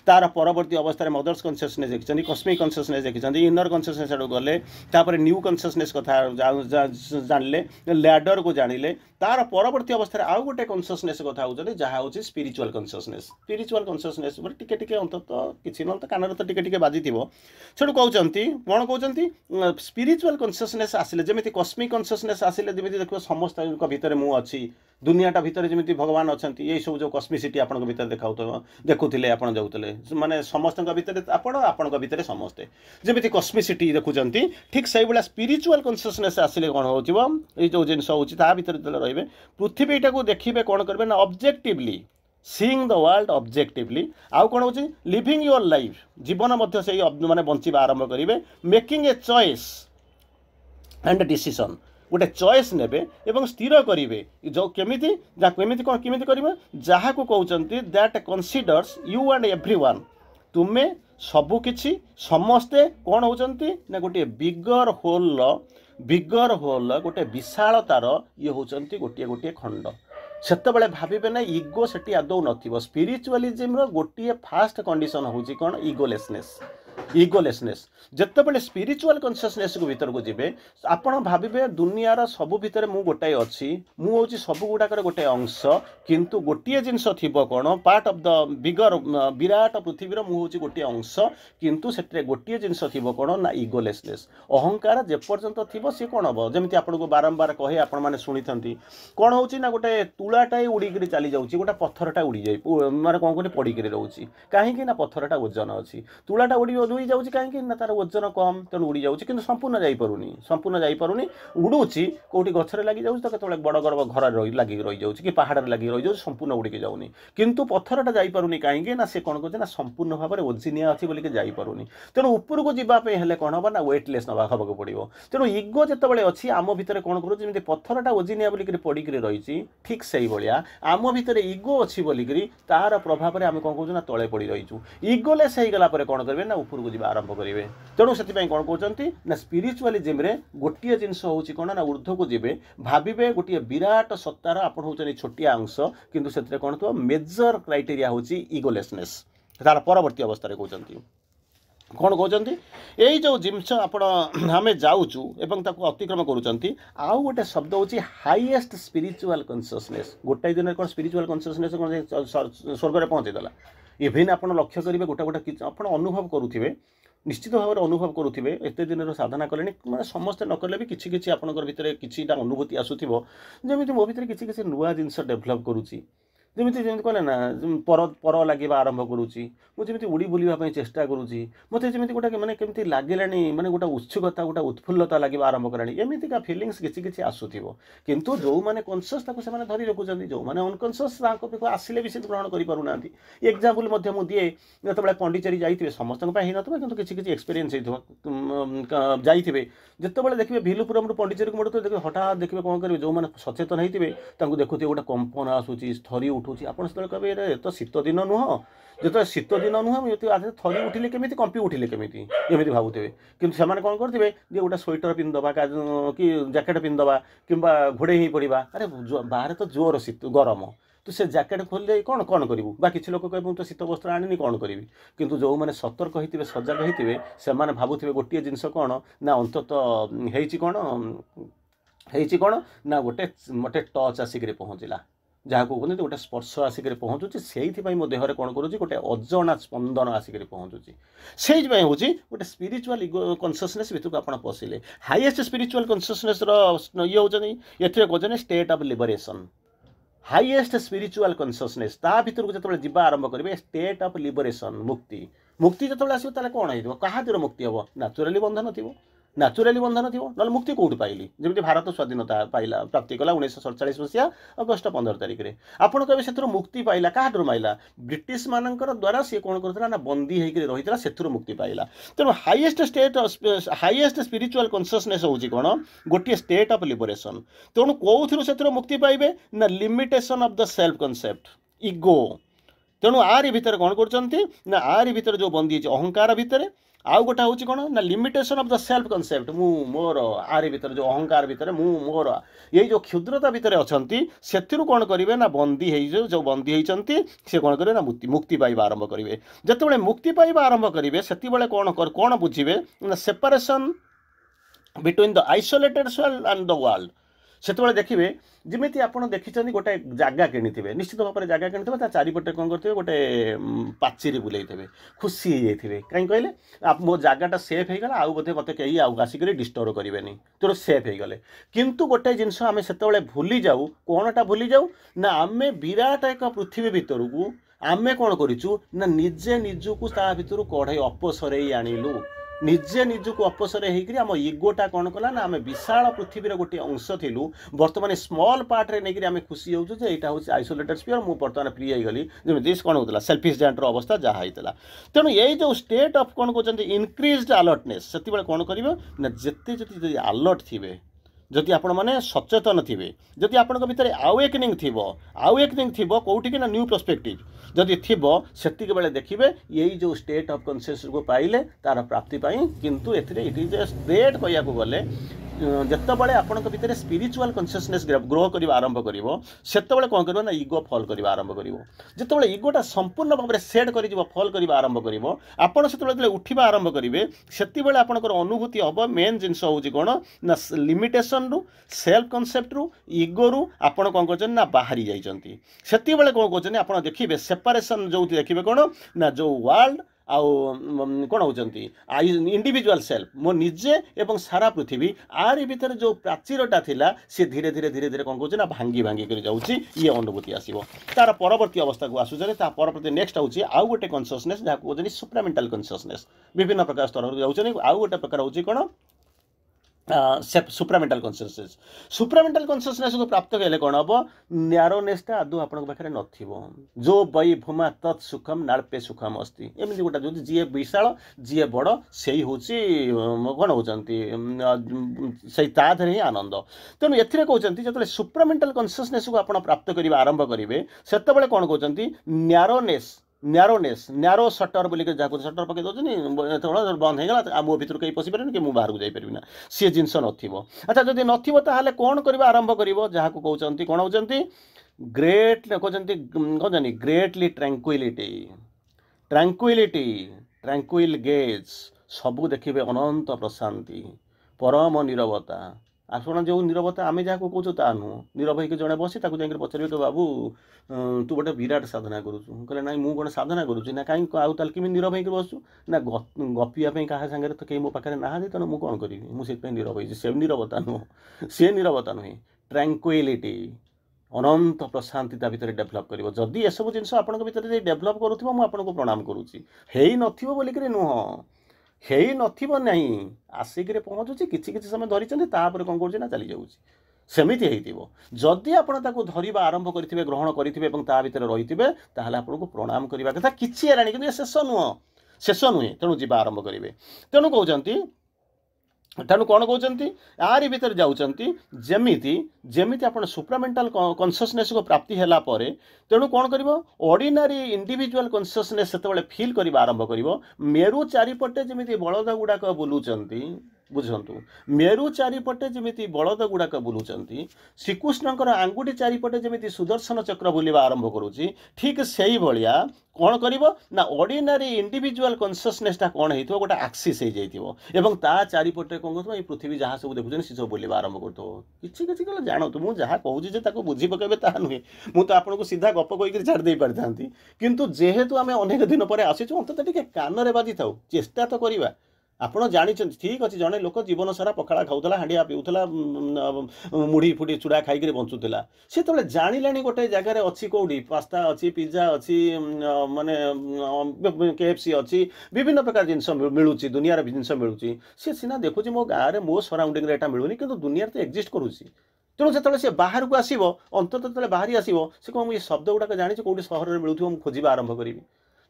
तार परवर्ती अवस्था मदर्स कन्सियसनेस देखी कस्मिक कन्सियसनेस देखी इनर कन्सियसनेस आड़ गले निउ कन्सियसनेस कथा जानले लैडर को जानिले तार परवर्ती अवस्था आउ गोटे कन्सियसनेस कथा होती जहाँ हूँ स्पिरिचुअल कन्सियसनेस टिके टिके अंतत किसी ना कान तो टिके बाजी से कहते कौन कहते स्पिरिचुअल कन्सियसनेस आसिले जमी कस्मिक कन्सियसनेस आसिले जमी देख समस्त भितर मु अच्छी दुनियाटा भितर जमी भगवान अच्छा ये सब जो कस्मिसीटी आप देखुले आप जाऊले माने समस्त भितर आपण भितर समस्ते जमी कस्मिसीटी देखुं ठीक से भाया स्पिरिचुअल कन्सियसनेस आसिले कौन हो जो जिन भितर रे पृथ्वीटा को देखिए कौन करेंगे ना objectively seeing the world objectively आउ कौन हो लिविंग योर लाइफ जीवन मध्य से माने बंचिबा आरंभ करेंगे making a choice and decision गोटे चॉइस नेबे एवं स्थिर करेंगे जो केमिति कौन केमिति करेंगे जहाँ को कहते that considers you and everyone तुमे सबुकिछि समस्ते कौन होचंती ना गोटे बिगर होल गोटे विशालतार ये होचंती गोटे गोटे खंड सेतबेले भाविबे ना इगो सेठी आदौ नथिबो स्पिरिचुअलिज्म रो गोटे फास्ट कंडीशन होची कोन इगोलेसनेस जितेबाला स्पिरिचुअल कन्सियसनेस को भीतर को जीवे आपण भाविबे दुनियार सबु भितर मु गोटाए अच्छी मु होची सबु गुडाकर गोटे अंश किंतु गोटे जिनस थिबो कोन पार्ट ऑफ द बिगर विराट पृथ्वीर मु होची गोटे अंश किंतु सेटरे गोटे जिनस थिबो कोन ना इगोलेसनेस अहंकार जे पर्यंत थिबो से कोन हबो जेमिति आपण को बारंबार कहे आपण माने सुनिथंती कोन होची ना गोटे तुलाटाए उड़ी गिरी चली जाउची गोटे पत्थरटा उड़ी जाई माने कोन कोन पड़ी गिरी रहउची काहे कि ना पत्थरटा वजन अछि तुलाटा उड़ी जाउची काहे कि ना तार वजन कम तेणु उड़ी जाउची किंतु संपूर्ण जाई पारुनी उड़ूची कोठी गछरे लागि जाउची तो केतबेले बड़ गर्व घर लागि रही जाउची कि पहाड़ लागि रही जाउची संपूर्ण उड़ी के जाउनी किंतु पत्थरटा जाई पारुनी काहे कि ना से कोन कहते ना संपूर्ण भाव में ओजिनिया अछि बोली के जाई पारुनी तेणु ऊपर को जीवा पे हेले कोन हबा ना वेटलेस नबा हबा पड़िबो तेणु इगो जेतेबेले अछि आम भितर कोन करू जेमिति पत्थरटा ओजिनिया बोली के पड़ी के रहिची ठीक सही भलिया आम भितर इगो अछि बोली के तार प्रभाव रे हम कोन कहू ना तळे पड़ी रहिचू इगोलेस हे गला परे कोन करबे ना ऊपर को जीवा आरंभ करेंगे तेणु से कौन कहते ना स्पिरिचुअलिज्म रे गोटे जिनस हूँ कौन ना ऊर्ध्व को जीवे भाविबे गोटे विराट सत्तार आपड़ हूँ छोटिया अंश किंतु से कौन थो मेजर क्राइटेरिया हूँ इगोलेसनेस तार परवर्ती अवस्था कहते कौन कहते यही जो जिनस आम जाऊँ एवं अतिक्रम करुँच आउ गोटे शब्द हूँ हाईएस्ट स्पिरिचुअल कन्सियसनेस गोटाए दिन कौन स्पिरिचुअल कन्सियसनेस कौन स्वर्ग में पहुँचेदेला इभेन आप लक्ष्य करेंगे गोटे गोटे आप अनुभव करुवे निश्चित भाव में अनुभव करुवे एत दिन साधना कले मैं समस्ते न कले भी किसी आपंकर भितर किसी अनुभूति आसूब जमी मो भर किसी नुआ जिनस डेभलप करुँची जमी कहले ना पर लगे आरंभ करुँची मुझे उड़ी बुलवाई चेष्टा करुँची मत जमी गोटे मैंने कमी लगे माने गोटे उत्सुकता गोटे उत्फुल्लता लगे आरंभ कलानी एमतीका फिलिंग्स किसी आसूब किंतु जो मैंने कन्सियस से धरी रखुच्च जो मैंने अनकन्सियस आसिले भी से ग्रहण करूना एग्जाम्पल दिए जो पंडिचेरी जाइए समस्त हो ना कि एक्सपीरियंस जाइए जितेबाला देखिए भिलुपुरम पंडिचेरी को देखिए हठात देखिए कौन करेंगे जो मैंने सचेतन होते देखुए गोटे कंपन आसूसी थरी उठाऊँ आप कहे ये तो शीत दिन नुह जो शीत दिन नुह थरी उठिले केमी कंपी उठिले केमी एमती भावुवे कि कौन करेंगे जे गोटे स्वेटर पिंधवा कि जैकेट पिंधवा कि घोड़े ही पड़ा अरे बाहर तो जोर शीत गरम तो से जैकेट खोलिले कौन कौन करूँ बा किसी लोक कह तो शीत वस्त्र आनी कौन करी किंतु जो मैंने सतर्क होते सजग होते से भावुवे गोटे जिनस कौन ना अंतत कौन ना गोटे मोटे टच आसिक पहुँचला जहाँ को कहते गोटे स्पर्श आसिक पहुँचुची से मो देहरे कौन करुँच गोटे अजणा स्पंदन आसिक पहुँचुची से हूँ गोटे स्पिरिचुअल इगो कन्सियसनेस भितर आप पशिले हाईएस्ट स्पिरिचुअल कन्सियसनेस ये होती ये कहते state of liberation highest spiritual consciousness ता भीतर को जो जीवा आरंभ करेंगे स्टेट ऑफ लिबरेशन मुक्ति मुक्ति जो आसो कौन हो क्या मुक्ति हम नेचुराली बंधन थी नेचुराली बंधन थी ना मुक्ति कौट पाइली जमी भारत स्वाधीनता पाइला प्राप्ति कला 1947 मसीहा अगस्ट 15 तारिख में आपड़ कहे से मुक्ति पाइला क्या माइला ब्रिटिश मान द्वारा सी कौन करता ना बंदी होकर रही से मुक्ति पाइला तेणु highest state highest spiritual consciousness हूँ कौन गोटे स्टेट ऑफ लिबरेशन तेणु कौन से मुक्ति पाइबे ना limitation of the self concept ego तेणु आरी भितर कौन कर आरी भितर जो बंदी है अहंकार भितर आउ गोटा हूँ कौन ना limitation of the self concept मु मोर आरी भितर जो अहंकार भितर मु मोर ये जो क्षुद्रता भितर अच्छा से कौन करेंगे ना बंदी जो बंदी होती से कौन करेंगे ना मुक्ति पाइबा आरंभ करेंगे जिते मुक्ति पाइबा आरंभ करेंगे से कौन बुझे ना separation between the isolated soul and the world से देखिए जमी आप देखी गोटे जगह किणी निश्चित भाव में जगह कि चारिपटे कौन करेंगे गोटे पाचेरी बुलाई खुशी हो जाते कहीं कहले मो जगहटा सेफ हो गला आउ बोधे मत कहीं आसिक डिस्टर्ब करेंगे तेणु सेफ हो गले किंतु गोटे जिनस आम से भूली जाऊ कौनटा भूली जाऊ ना आम विराट एक पृथ्वी भितर को आम कौन करूँ ना निजे निजक भितर कढ़ई अपसर आणिलु निजे निजको अपसर होकर आम इगोटा कौन कला ना आम विशाल पृथ्वीर गोटे अंश थिलु बर्तमान स्मॉल पार्ट रे नहीं आम खुशी होचु जे एटा होची आइसोलेटेड स्फीयर मु बर्तमान फ्री हो गली जमी कौन होता सेल्फिश जांटर अवस्था जहाँ होता तेणु ये जो स्टेट ऑफ कौन कहते इनक्रीज्ड अलर्टनेस से कौन करेंगे ना जिते जी अलर्ट थे जदि आपण मैंने सचेतन थे जदि आपण भितर आवेकनिंग थी कौटी ना न्यू पर्सपेक्टिव जदि थी से बेले देखिए यही जो स्टेट ऑफ कॉन्शियस को पाइले तार प्राप्ति किंतु एथिरे इट इज ए स्प्रेड कहया को गले जितेबाला आपण भितर स्पिरिचुअल कॉन्शियसनेस ग्रो करवा आरंभ कर से कौन कर इगो फॉल करवा आरंभ कर जिते इगोटा संपूर्ण भाव में सेट कर फॉल करवा आरंभ कर आपड़ से उठा आरंभ करेंगे से आपंकर अनुभूति हम मेन जिनस हूँ कौन ना लिमिटेशन रु सेल्फ कॉन्सेप्ट रु इगो रु आपड़ कौन कर ना बाहरी जाइए से कौन कर आप देखिए सेपरेशन जो देखिए कौन ना जो वर्ल्ड आउ कौन होती इंडिविजुअल सेल्फ मो निजे एवं सारा पृथ्वी आरी भीतर जो प्राचीरटा थिला से धीरे धीरे धीरे धीरे कौन कौन भांगी भांगी कर जाऊँगी ये अनुभूति आसो तार परवर्ती अवस्था को आसुचे परवर्ती नेक्स्ट हूँ आउ गोटे कन्सियसनेस जहाँ कहते सुप्रामेंटाल कन्सियसनेस विभिन्न प्रकार स्तर जाऊँ आउ गोटे प्रकार हूँ कौन सुप्रामेंटाल कन्सियसनेस को प्राप्त कले कौन हम न्यारोनेसटा आदौ आपण पाखे जो वै भूमा तत् सुखम नाल्पे सुखम अस्ति एमती गोटा जो जी विशाल जी बड़ से हूँ कौन होती से ही आनंद तेणु ए कहते जो सुप्रामेंटाल कन्सियसनेस को आप प्राप्त करने आरंभ करेंगे से कौन कहते न्यारो सटर बोलिक जहाँ सटर पकई दौर बंद होगा मो भर कहीं पशिपारे कि मुझे बाहर को जापर ना सी जिनस अच्छा जब ना कौन करवा आरंभ कर जहाँ को कहते कौन होती ग्रेट कहते कहते ग्रेटली ट्रैंक्विल गेज सबू देखिए अनंत प्रशांति परम नीरवता आपण जो नीरवता आम जहाँ को कहूँ ता नुह नीरव होकर जड़े बसी जाकर पचारे तो बाबू तू गोटे विराट साधना करुचु कहले ना मुझे साधना करुच्ची ना कहीं आउ ताल केमी नीरव होकर बसु ना गपियापी क्या सागर तो कहीं मो पाखे ना तेणु मुझे कौन करी मुझे नीरव हो से नीरवता नुह सी नीरवता नुहे ट्रैंक्विलिटी अनंत प्रशांति ता भीतर डेभलप कर जदि एसबू जिन आप डेभलप करूँ मुझे प्रणाम करुच्ची है नोलिक नुह है ना आसिक पहुँचुची किसी समय धरी तापर कौन कर चली जाऊँ सेमिति जदि आप धरवा आरंभ करेंगे ग्रहण करेंगे ता भीतर रही है आपको प्रणाम करने कथा किसी है कि शेष नुह शेष नुहे तेणु जी आरंभ करेंगे तेणु कहते तेणु कौन कहते यार भीतर जाऊँगी जमीती जमीती आप सुप्रामेंटाल कनसीयसनेस को प्राप्ति है तेणु कौन कर ऑर्डिनरी इंडिविजुअल कनसीयसनेस से फिल कर आरंभ कर मेरु चारिपटे जमी बलद गुड़ाक बुलूंट बुझंतु मेरु चारिपटे जमी बलद गुड़ाक बुलूंट श्रीकृष्णकर आंगुठी चारिपटे जमी सुदर्शन चक्र बुलवा आरंभ करुच्ची ठीक से भाया कौन कर ना ऑर्डिनरी इंडिविजुअल कनसीयसनेसटा कौन हो गोटे एक्सिस हो जाइए ता चारिपटे कौन कर पृथ्वी जहाँ सब देखुं सी सब बुलवा आरंभ कर किसी कल जानतु मुझे जहाँ कहूँ बुझी पकेबे ता नुहे मुझे आपको सीधा गप कहीकि छाड़ी पारि था किंतु जेहेतु आम अनेक दिन पर आसीचु अंत टे कान बाजि था चेष्टा तो करवा आपड़ जानी ठीक अच्छे जड़े लोक जीवन सारा पखाड़ा खाऊला हांडिया पीऊला मुढ़ी फुड़ी चूड़ा खाई बंचुला सी तो जाना गोटे जगार अच्छी कौटी पास्ता अच्छी पिज्जा अच्छी माने KFC अच्छी विभिन्न प्रकार जिनस मिलूँ दुनियार जिनस मिलूँ सी सीना देखुची मो गाँव में मो सराउंडिंग एटा मिलूनी कि दुनिया तो एक्जिस्ट करुच्ची तेणु जो सी बाहर को आसो अंततः जो बाहरी आसो सी कौन ये शब्द गुड़ाक जानी कौटी सहर में मिलूँ मुझे खोजा आरंभ करी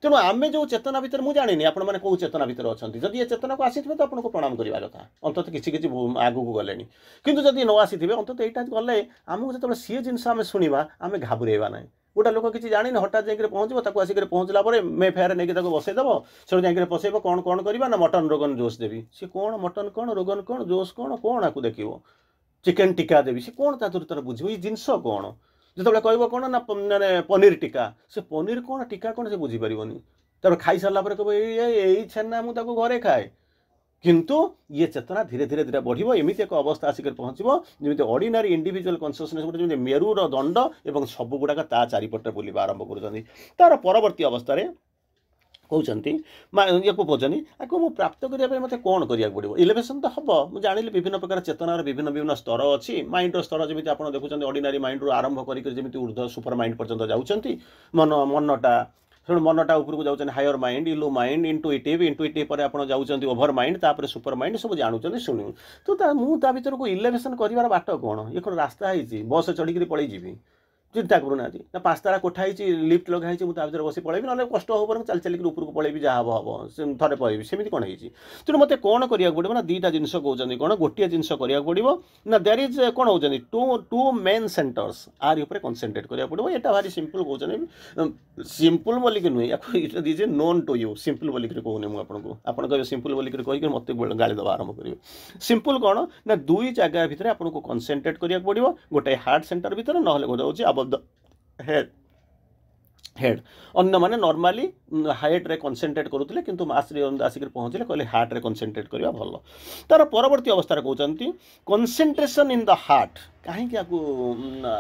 तेणु आम जो चेतना भितर मुझे जानी आपण मैंने कौ चेतना भितर अच्छा जब ये चेतना को आसी तो आपको प्रणाम करवा कथा अंत किसी आगू को गले किंतु जब न आसी अंत यहाँ गले आमको जो सी जिनस आम शुणा आम घाबुरेवा ना गोटा लोक किसी जानी हठात जाकर पहुँचो आसिक पहुँचला नहीं फेयर नहीं बसईदेव से जाकर पसैब कौन कौन करवा ना मटन रोगन जोश देवी सी कौन मटन कौन रोगन कौन जोश कौन कौन आपको देख चिकेन टिका देवी सी कौन तार बुझे ये जिनस कौन जो कह कौन ना मैंने पनीर टिका से पनीर कौन टिका कौन से बुझीपार तब खाई सारा कह यही छेना मुझे घरे खाए किंतु ये चेतना धीरे धीरे धीरे बढ़ो एमती एक अवस्था आसिक पहुँचो जमी ऑर्डिनरी इंडिविजुअल कनसीयसनेस गोटे मेरुर दंड और सब गुड़ाक ता चारिपटे बुलवा आरंभ कर तार परवर्ती अवस्था कहते ये को पचानी आपको मुझे प्राप्त करने मत कौन करा पड़ो इलेवेशन तो हम मुझे जानी विभिन्न प्रकार चेतनार विभिन्न विभिन्न स्तर अच्छी माइंड स्तर जमी आप देखुं ऑर्डिनरी माइंड आरंभ करमी ऊर्ध्व सुपर माइंड पर्यटन जाऊँगी मनटा शुण मनटा उपरको जाऊँ हायर माइंड इलो माइंड इंटुइटिव पर आप जाऊँच ओभर माइंड तापर सुपर माइंड सब जानूँ शुणु तो मुझे भर को इलेवेशन कर बाट कौन ये कौन रास्ता है बस चढ़ी पलि जी चिंता करूना ना 5 तारा कोठा लिफ्ट लगाई मुझे भर बस पलैबी ना कष्ट हो चल चल ऊपर को पलैबी जहाँ हम हम थे पलैबी सेमती कौन है तेणु मत कौन करा पड़ो ना 2टा जिनस कहते कौन गोटे जिनस करा पड़ो ना देयर इज कौन होती टू मेन सेंटर्स आर ऊपर कनसेंट्रेट करा पड़ो यहाँ भारी सिंपल कहते सिंपल बोलिक नुहे this is known to you simple बोलिक कहूनी मुझे आपको कहे सिंपल बोलिक कहीकि मत गाड़ी देवा आरंभ करेंगे सिंपल कौन ना 2 जगह भितर आपको कनसेंट्रेट करा पड़ो गोटे हार्ट सेंटर भितर ना गोटे हूँ अब हेड हेड अन्य माने नॉर्मली हाइट रे कनसेंट्रेट करुले किंतु मास रे आसिक पहुँचले कहले हार्ट रे कनसेंट्रेट करवा भल तार परवर्ती अवस्था कहते कनसेंट्रेशन इन द हार्ट कहीं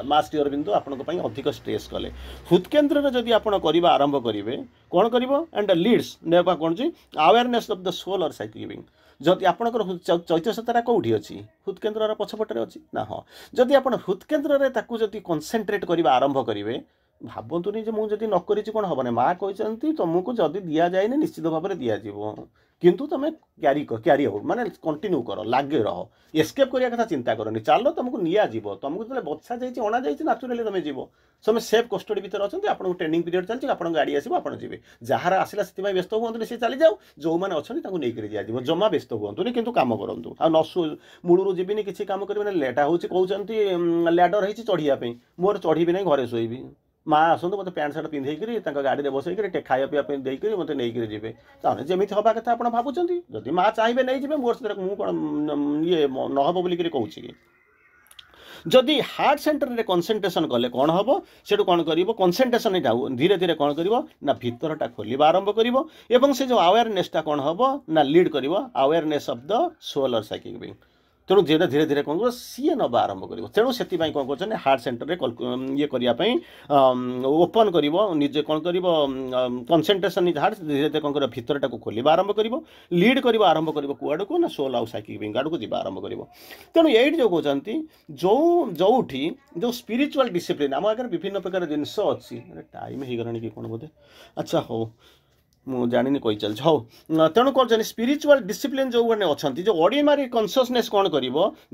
मास टी अरबिंदु आपंपाई अधिक स्ट्रेस कले हृदकेन्द्र जदि आप आरंभ करेंगे कौन कर एंड लीड्स नेबा कौन जी अवेयरनेस ऑफ द सोल और साइकिंग जदि आपंकर चैतन्यता कौटी अच्छी हृदकेन्द्र पछपटे अच्छी ना हाँ जदि आप हृदकेन्द्र जदि कनसेंट्रेट करवा आरंभ करेंगे भावतुनि मुझे नक कौन हम ना माँ कहते तुमको जदि दि जाए निश्चित भाव में दिज्व किंतु तुम क्यारी आउट माने कंटिन्यू कर लगे रह एस्केप करने कथा चिंता करनी चलो तुमको नियाजिव तुमको जो बछा जाइए अणा जाइए नाचुराली तुम जीव तुम सेफ कस्टडी भितर अच्छा आपको ट्रेनिंग पीरियड चलती आप गाड़ी आसो आप जी जार आसला से व्यस्त हुए सी चली जाओ जो मैंने अच्छा नहीं दिज्व जमा व्यस्त हुआ कि कम करूँ आ नसु मूलू जीवन किसी कम करेंगे लेटा हूँ कहते लैडर है चढ़ापी मोर चढ़ी ना घरे शोबी माँ आसतु मत पैंट सार्ट पिंधेकरी गाड़ी में बसईकि खाया पीवा देकर मत नहीं जी ताने जमी हवा कथा आप भावुं जदि माँ चाहिए नहीं जी मोर मुझे कौन ये नहब बोलिक कहूँ जदि हार्ट सेंटर रे कनसेंट्रेशन कले कौन हम से कौन कर कनसेंट्रेशन धीरे धीरे कौन कर ना भितरटा खोलवा आरंभ कर से जो अवेयरनेसटा कौन हम ना लीड कर अवेयरनेस ऑफ द सोल और साइकिक बीइंग तेणु धीरे धीरे धीरे कौन कर सी नवा आरंभ कर तेणु से कौन कर हार्ट सेंटर रे ये करने ओपन कर निजे कौन कर कनसेंट्रेशन इज हार्ट धीरे धीरे कौन कर भितरटा खोलवा आरंभ कर लीड कर आरंभ कर कुआड़ को ना सोल आउ साइकिक बीइंग आड़ को जी आरंभ कर तेणु ये जो कहते जोठी जो स्पिरिचुअल डिसिप्लिन आम आगे विभिन्न प्रकार जिनस अच्छी टाइम हो गलानी कि कौन बोधे अच्छा हो मु जानी कही चल हाँ तेणु कौन स्पिरिचुअल डिसिप्लिन जो मैंने अच्छा जो ऑर्डिनरी कॉन्शियसनेस कौन कर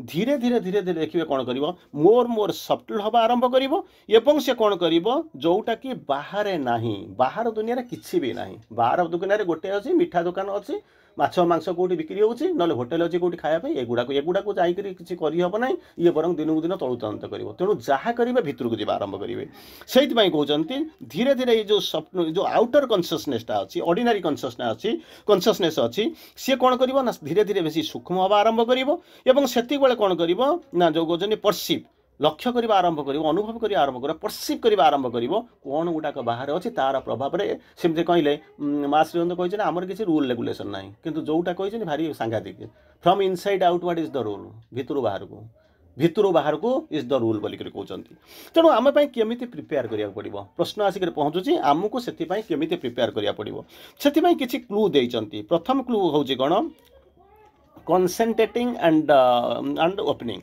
धीरे धीरे धीरे धीरे देखिए कौन कर मोर मोर सफ्टल हवा आरंभ कर से कौन कर जोटा कि बाहर ना बाहर दुनिया किसी भी ना बाहर दुनिया गोटे अच्छी मिठा दुकान अच्छी माछ मांस कौटी बिक्री होଉଛି नले होटेल अछि कौटी खाया पे एगुडा को जाई करी किछि करि हबो नै ये बरং दिनकु दिन तळुतंत करिवो तेणु जहा करिवे भितरकु जिबा आरंभ करिवे सेति पई कहउचंती धीरे धीरे ये जो स्वप्न जो आउटर कॉन्शियसनेस टा अछि ऑर्डिनरी कॉन्शियसनेस अछि से कोन करिवो ना धीरे धीरे बेसी सूक्ष्म हवा आरंभ करिवो एवं सेति बेले कोन करिवो ना जो गोजनी परसीव लक्ष्य करवा आरंभ कर अनुभव कर आरंभ कर परसीव करवा आरंभ कर कौन गुड़ाक बाहर अच्छी तार प्रभाव में सेमती कहले माँ श्रीवंत कहते आमर किसी रूल रेगुलेशन ना कि जोटा कहते भारी सांघातिक from inside out what is the rule भितर बाहर को इज द रूल बोलिक कहते तेणु आम केमी प्रिपेयर करा पड़ो प्रश्न आसिक पहुँचुची आमको से केमी प्रिपेयर करा पड़ो से किसी क्लू देती प्रथम क्लू हूँ कौन कनसेंट्रेटिंग एंड ओपनिंग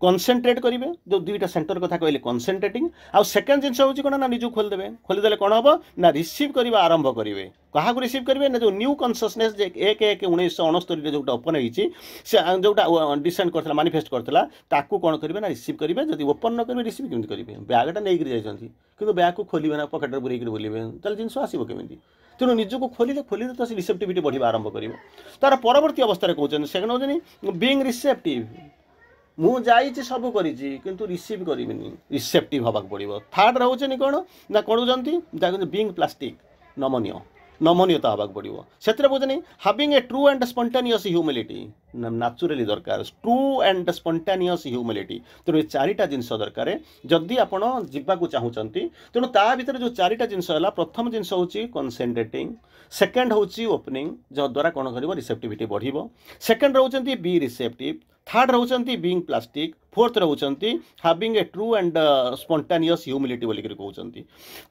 कनसेंट्रेट करेंगे जो दुईटा सेंटर कथा कहले कनसेंट्रेटिंग आउ सेकेंड जिन हूँ कौन ना निज खोलीदे कौन हम ना रिसीव करवा आरंभ करेंगे क्या रिसीव करेंगे ना जो न्यू कनसियसनेस 1/1/1969 जो ओपन होता जोटा डिसेंड करता मानिफेस्ट करता ताकू कौन करेंगे ना रिसीव करेंगे जब ओपन न करेंगे रिसीव केमी करेंगे बैगटा नहीं जाती कि बैग को खोलेंगे ना पकेट बुलेक बुलेंगे तो जिन आसो केमी तेणु निजक खोलिले तो से रिसेप्टिविटी बढ़िया आरंभ कर तार परवर्ती अवस्था कहते सेकेंड हूँ बीइंग रिसेप्टिव मु जाइए सब करी किंतु रिसीव करी रिसेप्टिव हवा पड़ो थर्ड रोचे कौन ना कहते बीइंग प्लास्टिक नमनीयता हवा पड़ो से बुझे having a true and spontaneous humility naturally दरकार ट्रू एंड स्पंटानियस ह्यूमिलिटी तेणु ये चारिटा जिनस दरकार जदि आपण जावाक चाहूँगी तेणु ता भीतर जो चारिटा जिनस है प्रथम जिनस हूँ कनसेंट्रेटिंग सेकेंड हूँ ओपनिंग जद्वारा कौन कर रिसेप्टिविटी बढ़ो सेकेंड रोचे बी रिसेप्टिव थर्ड रोचंती बीइंग प्लास्टिक फोर्थ रोचंती having a true and spontaneous humility बोलिक कहते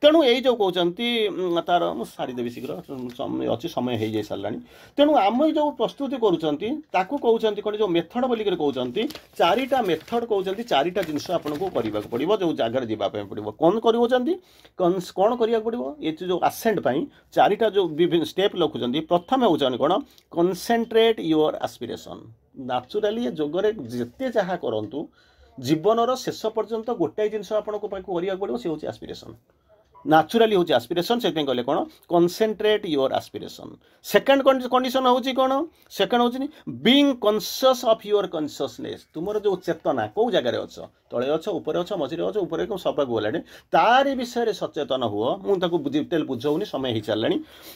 तेणु यही जो कहते तार सारीदेवी शीघ्र समय अच्छी समय हो जाए सारा तेणु आम जो प्रस्तुति कहते कौन जो मेथड बोलिक कहते चारिटा मेथड कहते चारिटा जिनस आपको करने पड़ो जो जगार जावाई पड़ो कौन कौन करा पड़ो ये जो आसेंट चारिटा जो विभिन्न स्टेप लिखुं प्रथम हूँ कौन कनसेंट्रेट योर एस्पिरेशन नाचुराली जोगरे जिते जहाँ करूँ जीवनर शेष पर्यंत गोटाए जिनस आपको करा पड़ो सी हूँ एस्पिरेशन नाचुराली हूँ एस्पिरेशन से कहले कौन concentrate your aspiration second condition हूँ कौन सेकेंड हूँ being conscious of your consciousness तुमर जो चेतना कौ जगार अच्छ तले अच्छ ऊपर अच्छ मझे अच्छ ऊपर सब गलानी तारी विषय सचेतन हुआ मुझे डिटेल बुझौनी समय हो सारा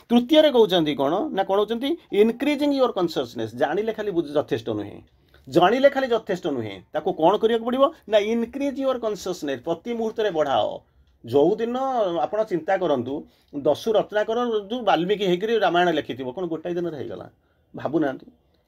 तृतीय कहते कौन ना कौन होती इनक्रिजिंग योर कॉन्शियसनेस जानिले खाली यथेष्ट नुहे जानिले खाली यथेष्ट नुहे ताको कौन करिया पड़ो ना इनक्रिज योर कॉन्शियसनेस प्रति मुहूर्त बढ़ाओ जो दिन आप चिंता करूँ दस्यु रत्नाकर जो वाल्मीकि होकर रामायण लिखि कौन गोटाए दिन होगा भावुना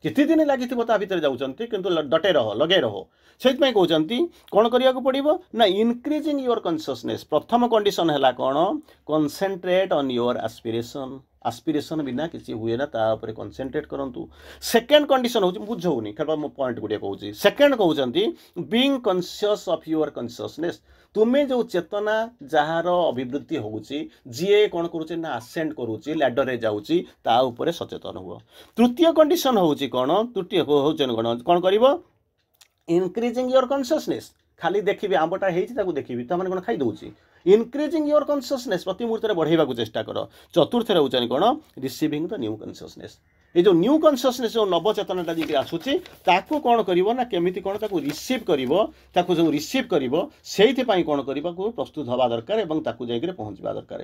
कितने दिन लगी भितर जाऊँगी किंतु डटे रह लगे रह से कहते कौन करिया पड़ो ना इनक्रिजिंग योर कॉन्शियसनेस प्रथम कंडीशन है कौन कनसेंट्रेट ऑन योर एस्पिरेशन बिना किसी हुए ना तापर कनसेंट्रेट करूँ सेकेंड कंडीशन हूँ बुझौनी खेल मो पॉइंट गुड़े कहूँ सेकेंड कहते being conscious of your consciousness तुम्हें जो चेतना जार अभिवृद्धि होची जी कौन करुचे ना आसेंड करुची लैडर रे जाउची ता ऊपर सचेतन हुआ तृतीय कंडीशन होची कौन तृतीय होचन कौन करिवो इनक्रीजिंग योर कॉन्शियसनेस खाली देखिए आंबटा होती देखिए तो मैंने कौन खाई दूसरी इनक्रीजिंग योर कॉन्शियसनेस प्रति मुहूर्त बढ़ावा चेष्टा कर चतुर्थ होचन कौन रिसीविंग द न्यू कॉन्शियसनेस ये जो न्यू कॉन्शियसनेस जो नवचेतनाटा जी आसूची ताकू कौन करिवो ना केमिति कौन ताकू रिसीव करिवो ताकू जो रिसीव करिवो सेइथि पई कौन करिबा को प्रस्तुत हवा दरकार एवं ताकू जाइके पहुंचबा दरकार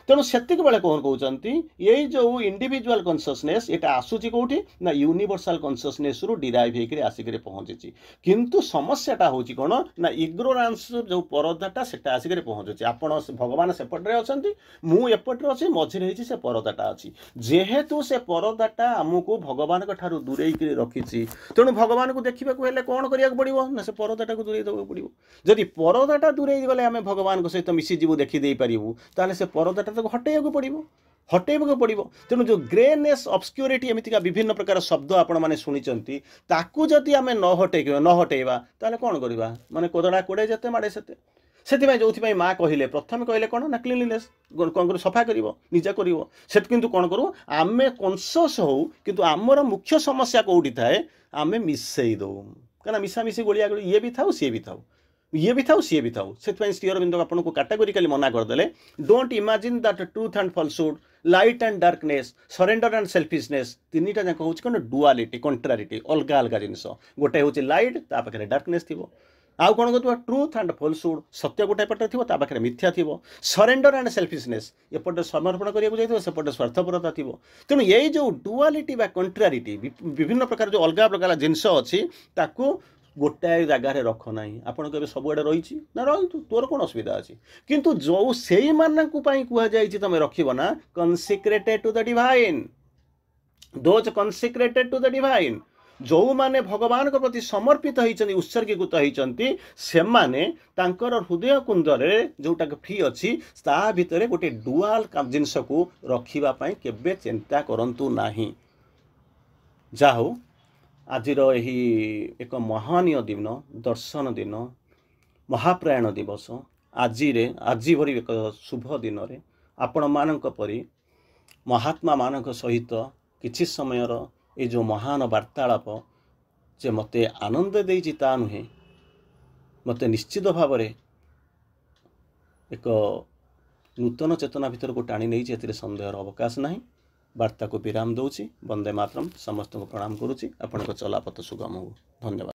तेणु सेतिक बेले कौन कहउचंती ये जो इंडिविजुअल कॉन्शियसनेस एटा आसूची कोठी ना यूनिवर्सल कॉन्शियसनेस रु डिराइव हेकरे आसिकरे पहुंचीची किंतु समस्याटा होची कौन ना इग्नोरेंस जो परदाटा सेटा आसिकरे पहुंचुची आपण भगवान सेपटरे अछंती मु एपटरे अछि मझिरे हिची से परदाटा अछि जेहेतु से परदाटा आमको भगवान ठारू दूरे रखी तेणु भगवान को देखा कौन करा पड़ो ना से परदाटा को दूरे देवा पड़ो जदि परदाटा दूरे गले आम भगवान सहित मिसीजु देखीदे पारू ताले से परदाटा तो हटेगा पड़ो हटेबा पड़ो तेणु जो ग्रेनेस ऑब्स्क्यूरिटी एमतीका विभिन्न प्रकार शब्द आपण मैंने शुणी ताकू जदि आम न हटेबा ताले कौन करवा माने कोदड़ा कोड़े जेते माड़े सेते से जो माँ कहले प्रथम कहले कौन ना क्लीनलीनेस कौन कर सफा कर निजा कर किंतु कौन करूँ आम कॉन्शियस हो किंतु आमर मुख्य समस्या कौटी थाए आम मिसई दो क्या मिसामिशी गोलिया गोली ये भी था सी भी था ये भी था सी भी था से श्री अरविंद आपको कैटेगोरिकली मना करदे don't imagine that truth and falsehood light and darkness surrender and selfishness तीनटा जाक हूँ कौन डुआलिटी कंट्रारिटी अलग अलग जिनस गोटे हूँ लाइट ता पाखे डार्कनेस थी आउ कौन कहते ट्रुथ एंड फॉल्सहुड सत्य गोटे पटे थी ता पाखे मिथ्या थी सरेंडर एंड सेल्फिशनेस एपटे समर्पण करने सेपटे स्वार्थपरता थी तेणु ये जो डुआलिटी बा कंट्रारिटी विभिन्न प्रकार जो अलग अलग जिनस अच्छी ताकू गोटाए जगार रख ना आपड़ कहे सबुआड़े रही ना रही तोर कौन असुविधा अच्छी किंतु जो से कहुई तुम रखना consecrated to the divine those consecrated to the divine जो माने भगवान को प्रति समर्पित होती उत्सर्गीकृत होती से माने तांकर हृदय कुंदरे जोटा फ्री अच्छी ता भितर गोटे डुआल जिनस को रखापी केबे चिंता करंतु नाही जा हो आजिर यही एक महनीय दिन दर्शन दिन महाप्रयाण दिवस आज भरी एक शुभ दिन रे आपण मानक परी महात्मा मानक सहित किछि समयर ये जो महान वार्तालाप जे मते आनंद देइछि ता नुहे मते निश्चित भाव में एक नूतन चेतना भितर को टाणी नहीं एतिर संदेहर अवकाश नहीं वार्ता को विराम दूची वंदे मातरम समस्त को प्रणाम करुच्ची आपण चलापथ सुगम हो धन्यवाद।